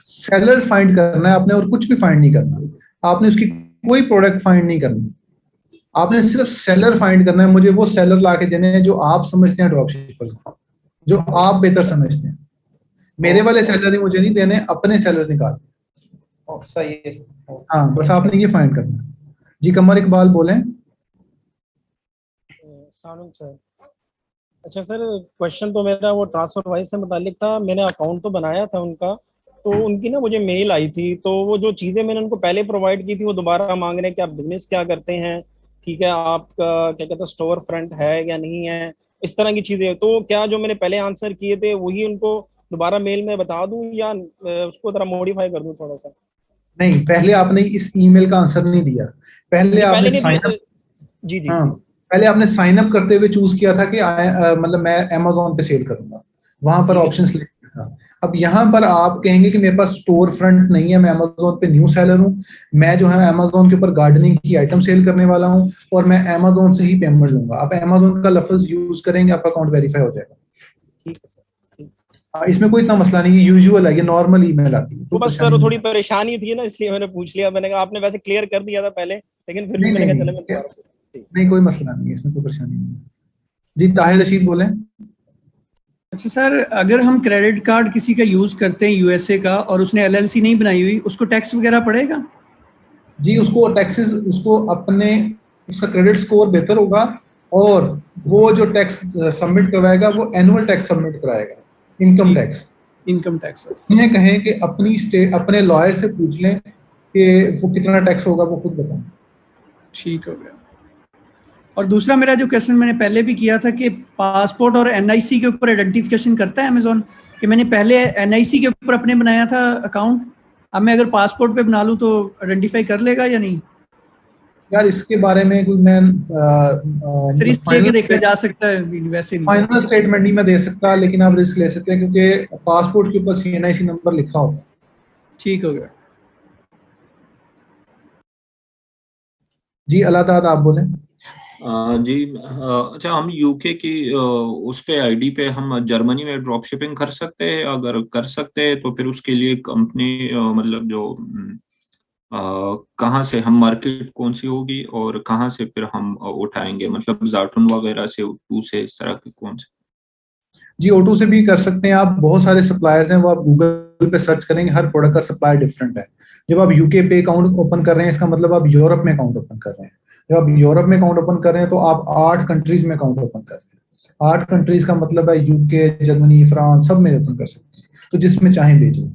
सेलर फाइंड करना है आपने, और कुछ भी फाइंड नहीं करना, आपने उसकी कोई प्रोडक्ट फाइंड नहीं करनी, आपने सिर्फ सेलर फाइंड करना है। मुझे वो सेलर ला के देने हैं जो आप समझते हैं ड्रॉपशिपर, जो आप बेहतर समझते हैं। मेरे वाले सेलर ही मुझे नहीं देने, अपने सेलर निकाल। सही है। हाँ बस आपने ये फाइंड करना है। जी कमर इकबाल बोलें। सर अच्छा सर, क्वेश्चन तो मेरा वो ट्रांसफर वाइज से मुतालिक था। मैंने अकाउंट तो बनाया था उनका, तो उनकी ना मुझे मेल आई थी, तो वो जो चीज़ें मैंने उनको पहले प्रोवाइड की थी वो दोबारा मांग रहे हैं कि आप बिजनेस क्या करते हैं, ठीक है, आपका क्या कहते हैं स्टोर फ्रंट है या नहीं है, इस तरह की चीज़ें। तो क्या जो मैंने पहले आंसर किए थे वही उनको दोबारा मेल में बता दूं या उसको जरा मॉडिफाई कर दूं थोड़ा सा? नहीं, पहले आपने इस ईमेल का आंसर नहीं दिया, पहले आपने साइन अप, जी जी हाँ पहले आपने साइन अप करते हुए चूज किया था कि मतलब मैं अमेज़न पे सेल करूंगा, वहां पर ऑप्शंस लिखा था। अब यहाँ पर आप कहेंगे कि मेरे पास स्टोर फ्रंट नहीं है, मैं अमेज़न पे न्यू सेलर हूँ, मैं जो है अमेज़न के ऊपर गार्डनिंग की आइटम सेल करने वाला हूँ और मैं अमेज़न से ही पेमेंट लूंगा। आप अमेज़न का लफ्ज यूज करेंगे, आपका अकाउंट वेरीफाई हो जाएगा। ठीक है सर। इसमें कोई इतना मसला नहीं है, यूजुअल है, ये नॉर्मल ईमेल आती है। तो बस सर थोड़ी परेशानी थी ना, इसलिए मैंने पूछ लिया। मैंने कहा आपने वैसे क्लियर कर दिया था पहले, लेकिन फिर भी मैंने कहा चले मैं दोबारा। नहीं कोई मसला नहीं है, इसमें कोई परेशानी नहीं है। जी ताहिर रशीद बोले। अच्छा सर, अगर हम क्रेडिट कार्ड किसी का यूज करते हैं यूएसए का और उसने एलएलसी नहीं बनाई हुई, उसको टैक्स वगैरह पड़ेगा? जी उसको टैक्सेस, उसको अपने उसका क्रेडिट स्कोर बेहतर होगा और वो जो टैक्स सबमिट करवाएगा वो एनुअल टैक्स सबमिट कराएगा, इनकम टैक्स। इनकम टैक्स इन्हें कहें कि अपनी स्टेट अपने लॉयर से पूछ लें कि वो कितना टैक्स होगा, वो खुद बताएं। ठीक हो गया। और दूसरा मेरा जो क्वेश्चन मैंने पहले भी किया था कि पासपोर्ट और एनआईसी के ऊपर आइडेंटिफिकेशन करता है अमेज़न, कि मैंने पहले एनआईसी के ऊपर अपने बनाया था अकाउंट, अब मैं अगर पासपोर्ट पे बना लूँ तो आइडेंटिफाई कर लेगा या नहीं? यार इसके बारे में कोई मैं रिस्क लेके देखा जा सकता है, वैसे फाइनल स्टेटमेंट नहीं मैं दे सकता, लेकिन आप रिस्क ले सकते हैं क्योंकि पासपोर्ट के ऊपर सीएनआईसी नंबर लिखा होता है। ठीक हो गया जी। अलादाद आप बोलें। जी अच्छा, हम यूके की उस पे आईडी पे हम जर्मनी में ड्रॉप शिपिंग कर सकते हैं? अगर कर सकते हैं तो फिर उसके लिए कंपनी मतलब जो कहाँ से हम मार्केट कौन सी होगी और कहाँ से फिर हम उठाएंगे, मतलब जाटून वगैरह से, O2 से, इस तरह के कौन से? जी O2 से भी कर सकते हैं आप, बहुत सारे सप्लायर्स हैं, वो आप गूगल पे सर्च करेंगे, हर प्रोडक्ट का सप्लायर डिफरेंट है। जब आप यूके पे अकाउंट ओपन कर रहे हैं इसका मतलब आप यूरोप में अकाउंट ओपन कर रहे हैं। जब आप यूरोप में अकाउंट ओपन कर रहे हैं तो आप 8 कंट्रीज में अकाउंट ओपन कर रहे हैं। 8 कंट्रीज का मतलब है यूके, जर्मनी, फ्रांस, सब में ओपन कर सकते हैं, तो जिसमें चाहें भेजें।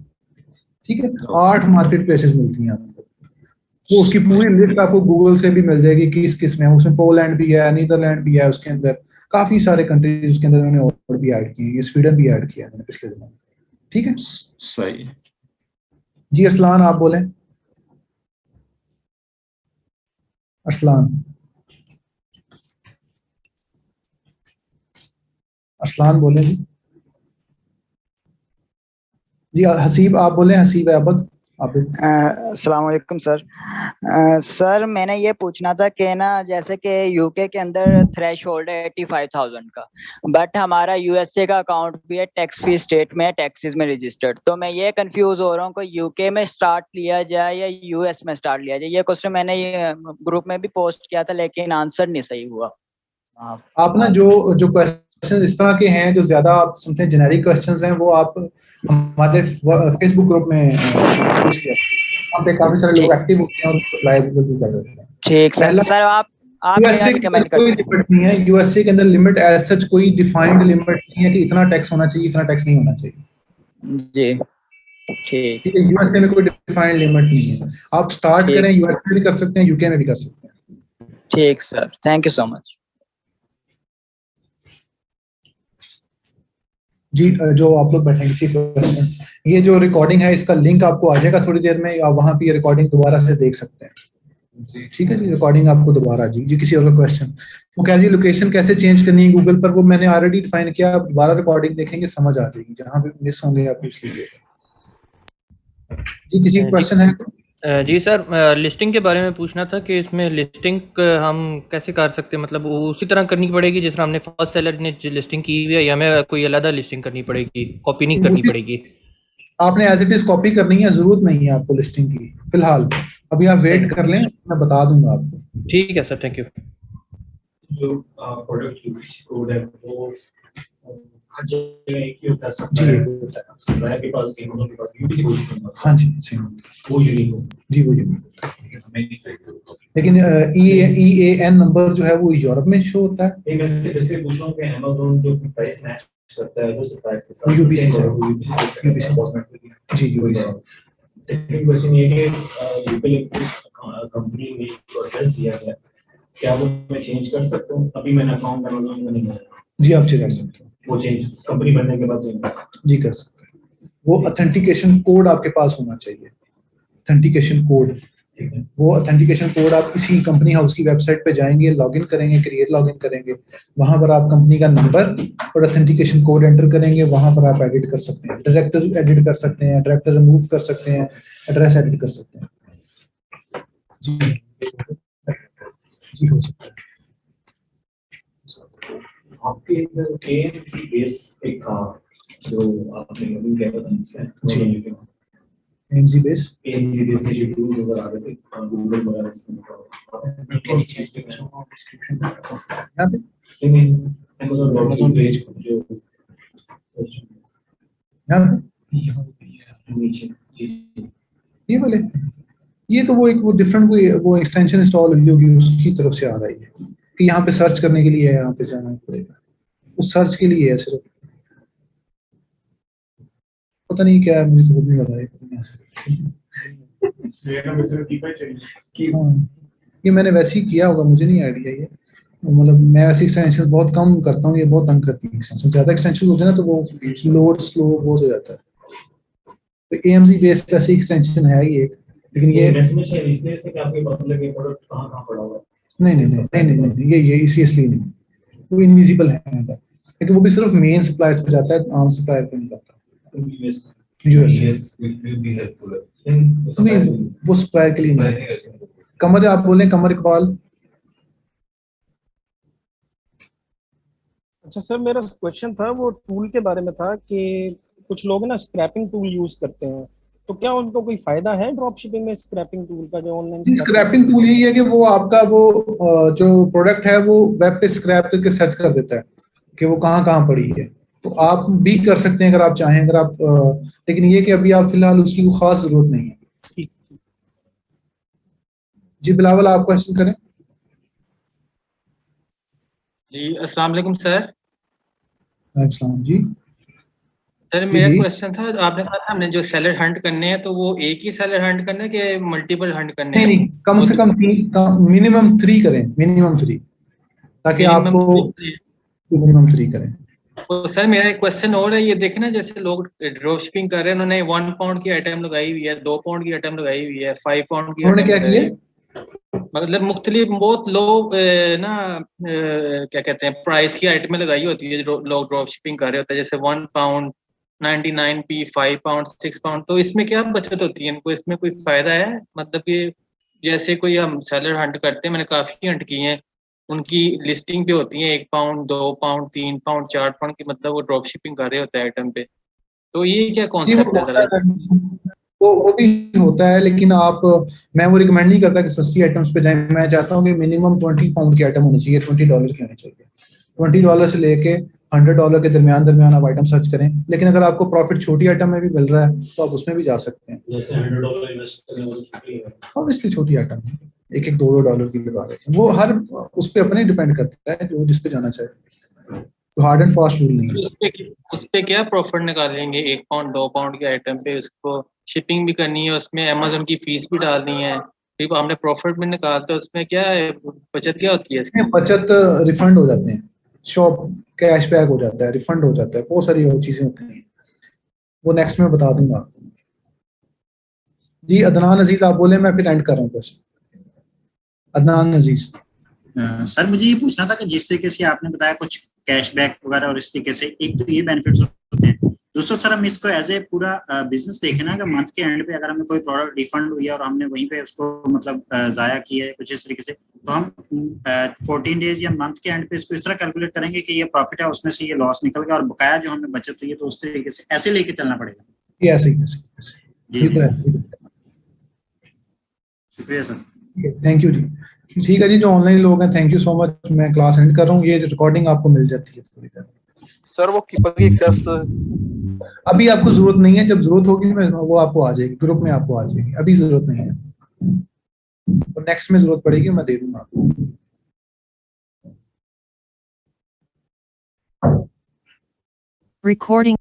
ठीक है, 8 मार्केट प्लेसेस मिलती हैं आपको, वो उसकी पूरी लिस्ट आपको गूगल से भी मिल जाएगी किस किस में। उसमें पोलैंड भी है, नीदरलैंड भी है, उसके अंदर काफी सारे कंट्रीज उसके अंदर उन्होंने और भी ऐड किए हैं, स्वीडन भी ऐड किया है मैंने पिछले दिनों में। ठीक है, सही है। जी अरसलान आप बोलें। अरसलान, अरसलान बोलें जी। जी हसीब आप बोलें, हसीब अहमद आप। अस्सलाम वालेकुम सर। सर मैंने ये पूछना था कि ना जैसे कि यूके के अंदर थ्रेश होल्ड है 85,000 का, बट हमारा यूएसए का अकाउंट भी है टैक्स फ्री स्टेट में, टैक्सेस में रजिस्टर्ड। तो मैं ये कंफ्यूज हो रहा हूँ कि यूके में स्टार्ट लिया जाए या यूएस में स्टार्ट लिया जाए। ये क्वेश्चन मैंने ये ग्रुप में भी पोस्ट किया था लेकिन आंसर नहीं सही हुआ। आप ना जो क्वेश्चन इस तरह के हैं जो ज्यादा आप सुनते हैं जेनेरिक क्वेश्चंस हैं, वो आप हमारे फेसबुक ग्रुप में पूछ लिया। वहाँ पे काफी सारे लोग एक्टिव होते हैं और रिप्लाई भी कर देते हैं। ठीक सर आप यूएसए के अंदर कोई लिमिट नहीं है। यूएसए के अंदर लिमिट एज सच कोई डिफाइंड लिमिट नहीं है कि इतना टैक्स होना चाहिए, इतना टैक्स नहीं होना चाहिए। जी ठीक है। यूएसए में कोई डिफाइंड लिमिट नहीं है। आप स्टार्ट करें, यूएसए में भी कर सकते हैं, यूके में भी कर सकते हैं। ठीक sir, thank you so much. जी जो आप लोग बैठेंगे इसी क्वेश्चन, ये जो रिकॉर्डिंग है इसका लिंक आपको आ जाएगा थोड़ी देर में, आप वहाँ पे ये रिकॉर्डिंग दोबारा से देख सकते हैं। ठीक है जी, रिकॉर्डिंग आपको दोबारा। जी किसी और क्वेश्चन वो कह रही लोकेशन कैसे चेंज करनी है गूगल पर, वो मैंने ऑलरेडी डिफाइन किया, आप दोबारा रिकॉर्डिंग देखेंगे समझ आ जाएगी, जहाँ पे मिस होंगे आप पूछ लीजिएगा। जी किसी क्वेश्चन है? जी सर, लिस्टिंग के बारे में पूछना था कि इसमें लिस्टिंग हम कैसे कर सकते हैं, मतलब उसी तरह करनी पड़ेगी जिस तरह हमने फर्स्ट सेलर ने लिस्टिंग की हुई है, या हमें कोई अलग लिस्टिंग करनी पड़ेगी, कॉपी नहीं करनी पड़ेगी? आपने एज इट इज कॉपी करनी है, जरूरत नहीं है आपको लिस्टिंग की फिलहाल। अभी आप वेट कर लें, मैं बता दूंगा आपको। ठीक है सर, थैंक यू। जो प्रोडक्ट यूपीसी कोड है वो हर जगह एक ही होता है, सप्लायर के पास भी, के पास यूपीसी कोड नहीं होता। हाँ जी वो यूनिक हो। जी वो यूनिक, लेकिन EAN नंबर जो है वो यूरोप में शो होता है। एक ऐसे पूछ रहा हूँ कि अमेज़न जो प्राइस मैच करता है वो सप्लायर्स के साथ, यूपीसी से जी यूपीसी। सेकंड क्वेश्चन ये कि यूपी कंपनी में जो एड्रेस दिया गया, क्या वो मैं चेंज कर सकता हूँ? अभी मैंने अकाउंट अमेज़न में नहीं बनाया। जी आप चेक कर सकते हो, वो चेंज कंपनी बनने के बाद चेंज जी कर सकते हैं। वो ऑथेंटिकेशन कोड आपके पास होना चाहिए, ऑथेंटिकेशन कोड। वो ऑथेंटिकेशन कोड आप किसी कंपनी हाउस की वेबसाइट पे जाएंगे, लॉगिन करेंगे, क्रिएट लॉगिन करेंगे, वहां पर आप कंपनी का नंबर और ऑथेंटिकेशन कोड एंटर करेंगे, वहां पर आप एडिट कर सकते हैं, डायरेक्टर एडिट कर सकते हैं, डायरेक्टर रिमूव कर सकते हैं, एड्रेस एडिट कर सकते हैं। जी हो सकता है। आपके इधर एएमसी बेस एक जो आपने लॉगिन किया था जी एएमसी बेस के जो टूल नजर आ रहे थे गूगल वगैरह इसमें के नीचे डिस्क्रिप्शन यहां पे Amazon पेज जो यहां नीचे जी ये वाले, ये तो वो एक वो डिफरेंट कोई वो एक्सटेंशन इंस्टॉल हुई होगी उसकी तरफ से आ रही है कि यहाँ पे सर्च करने के लिए है, यहाँ पे जाना पड़ेगा, उस सर्च के लिए है सिर्फ, पता नहीं क्या है, मुझे तो खुद नहीं पता है। ये मैंने वैसे ही किया होगा, मुझे नहीं आइडिया ये, मतलब मैं वैसे एक्सटेंशन बहुत कम करता हूँ, ये बहुत तंग करती है एक्सटेंशन, ज्यादा एक्सटेंशन होते हैं ना तो वो लोड स्लो बहुत हो जाता है। तो एएमजी बेस्ड ऐसी एक्सटेंशन है ये, लेकिन ये मैसेज है इसलिए से कि आपके पता लगे प्रोडक्ट कहां पड़ा हुआ है। नहीं ये सीरियसली नहीं, वो इनविजिबल है, लेकिन वो भी सिर्फ मेन सप्लायर्स पे जाता है, आम सप्लायर पे नहीं जाता। नहीं वो सप्लायर के लिए नहीं। कमर आप बोलें, कमर इकबाल। अच्छा सर, मेरा क्वेश्चन था वो टूल के बारे में था कि कुछ लोग ना स्क्रैपिंग टूल यूज करते हैं, तो क्या उनको कोई फायदा है ड्रॉप शिपिंग में स्क्रैपिंग टूल का? जो ऑनलाइन स्क्रैपिंग टूल यही है कि वो आपका वो जो प्रोडक्ट है वो वेब पे स्क्रैप करके सर्च कर देता है कि वो कहाँ पड़ी है, तो आप भी कर सकते हैं अगर आप चाहें, अगर आप लेकिन ये कि अभी आप फिलहाल उसकी कोई खास जरूरत नहीं है। जी बिलावल आप क्वेश्चन करें। जी अस्सलाम वालेकुम सर। अस्सलाम जी। सर मेरा क्वेश्चन था, आपने कहा था हमने जो सेलर हंट करने हैं तो वो एक ही सेलर हंट करना है कि मल्टीपल हंट करने हैं? नहीं कम से कम मिनिमम 3 करें, मिनिमम 3, ताकि आपको मिनिमम 3 करें। तो सर मेरा एक क्वेश्चन और है, ये देखे ना जैसे लोग ड्रॉप शिपिंग कर रहे हैं, उन्होंने 1 पाउंड की आइटम लगाई हुई है, 2 पाउंड की आइटम लगाई हुई है, 5 पाउंड की उन्होंने आइटम क्या लगाई किया? हुई है। मतलब मुख्तलिफ बहुत लो ना क्या कहते हैं प्राइस की आइटमें लगाई होती है जो लोग ड्रॉप शिपिंग कर रहे होते हैं, जैसे 1 पाउंड 99p, 5 पाउंड, 6 पाउंड। तो इसमें क्या बचत होती है इनको, इसमें कोई फायदा है? मतलब कि जैसे कोई हम सेलर हंट करते हैं, मैंने काफी हंट किए हैं, उनकी लिस्टिंग पे होती है 1 पाउंड, 2 पाउंड, 3 पाउंड, 4 पाउंड की, मतलब वो ड्रॉप शिपिंग कर रहे होते हैं आइटम पे। तो ये क्या जी वो कॉन्सेप्ट है जरा? वो भी होता है, लेकिन आप, मैं वो रिकमेंड नहीं करता कि सस्ती आइटम्स पे जाएं। मैं चाहता हूँ कि मिनिमम 20 पाउंड की आइटम होनी चाहिए, $20 की होनी चाहिए। $20 से लेके $100 के दरमियान आप आइटम सर्च करें। लेकिन अगर आपको प्रॉफिट छोटी आइटम में भी मिल रहा है तो आप उसमें भी जा सकते हैं। जैसे $100 इन्वेस्ट करें वो छोटी है, ऑब्वियसली छोटी आइटम है, एक $2 की लगा रहे हैं। वो हर उस पर अपने डिपेंड करता है जो जिस पे जाना चाहे, तो हार्ड एंड फास्ट रूल नहीं है। उस पे क्या प्रॉफिट निकालेंगे 1 पाउंड 2 पाउंड के आइटम पे? उसको शिपिंग भी करनी है, उसमें अमेज़न की फीस भी डालनी है, फिर हमने प्रॉफिट भी निकालते हैं, उसमें क्या है बचत क्या होती है? इसमें बचत रिफंड हो जाते हैं, शॉप कैशबैक हो जाता है, रिफंड हो जाता है, बहुत सारी और चीजें होती हैं, वो नेक्स्ट में बता दूंगा आपको। जी अदनान अजीज आप बोले, मैं फिर एंड कर रहा हूँ क्वेश्चन। अदनान अजीज। सर मुझे ये पूछना था कि जिस तरीके से आपने बताया कुछ कैशबैक वगैरह और इस तरीके से, एक तो ये बेनिफिट्स होते हैं, दूसरा सर हम इसको एज ए पूरा बिजनेस देखें ना, कि मंथ के एंड पे अगर हमें कोई प्रोडक्ट रिफंड हुई है और हमने वहीं पे उसको मतलब जाया किया है कुछ इस तरीके से, तो हम 14 डेज या मंथ के एंड पे इसको इस तरह कैलकुलेट करेंगे कि ये प्रॉफिट है, उसमें से ये लॉस निकल गया और बकाया जो हमें बचत हुई है, तो उस तरीके से ऐसे लेके चलना पड़ेगा। ये ऐसे ही शुक्रिया सर। थैंक यू जी। ठीक है जी, जो ऑनलाइन लोग हैं थैंक यू सो मच। मैं क्लास एंड कर रहा हूँ, ये रिकॉर्डिंग आपको मिल जाती है थोड़ी देर। सर वो कीपर की एक्सेस अभी आपको जरूरत नहीं है, जब जरूरत होगी मैं वो आपको आ जाएगी, ग्रुप में आपको आ जाएगी, अभी जरूरत नहीं है, तो नेक्स्ट में जरूरत पड़ेगी मैं दे दूंगा आपको। Recording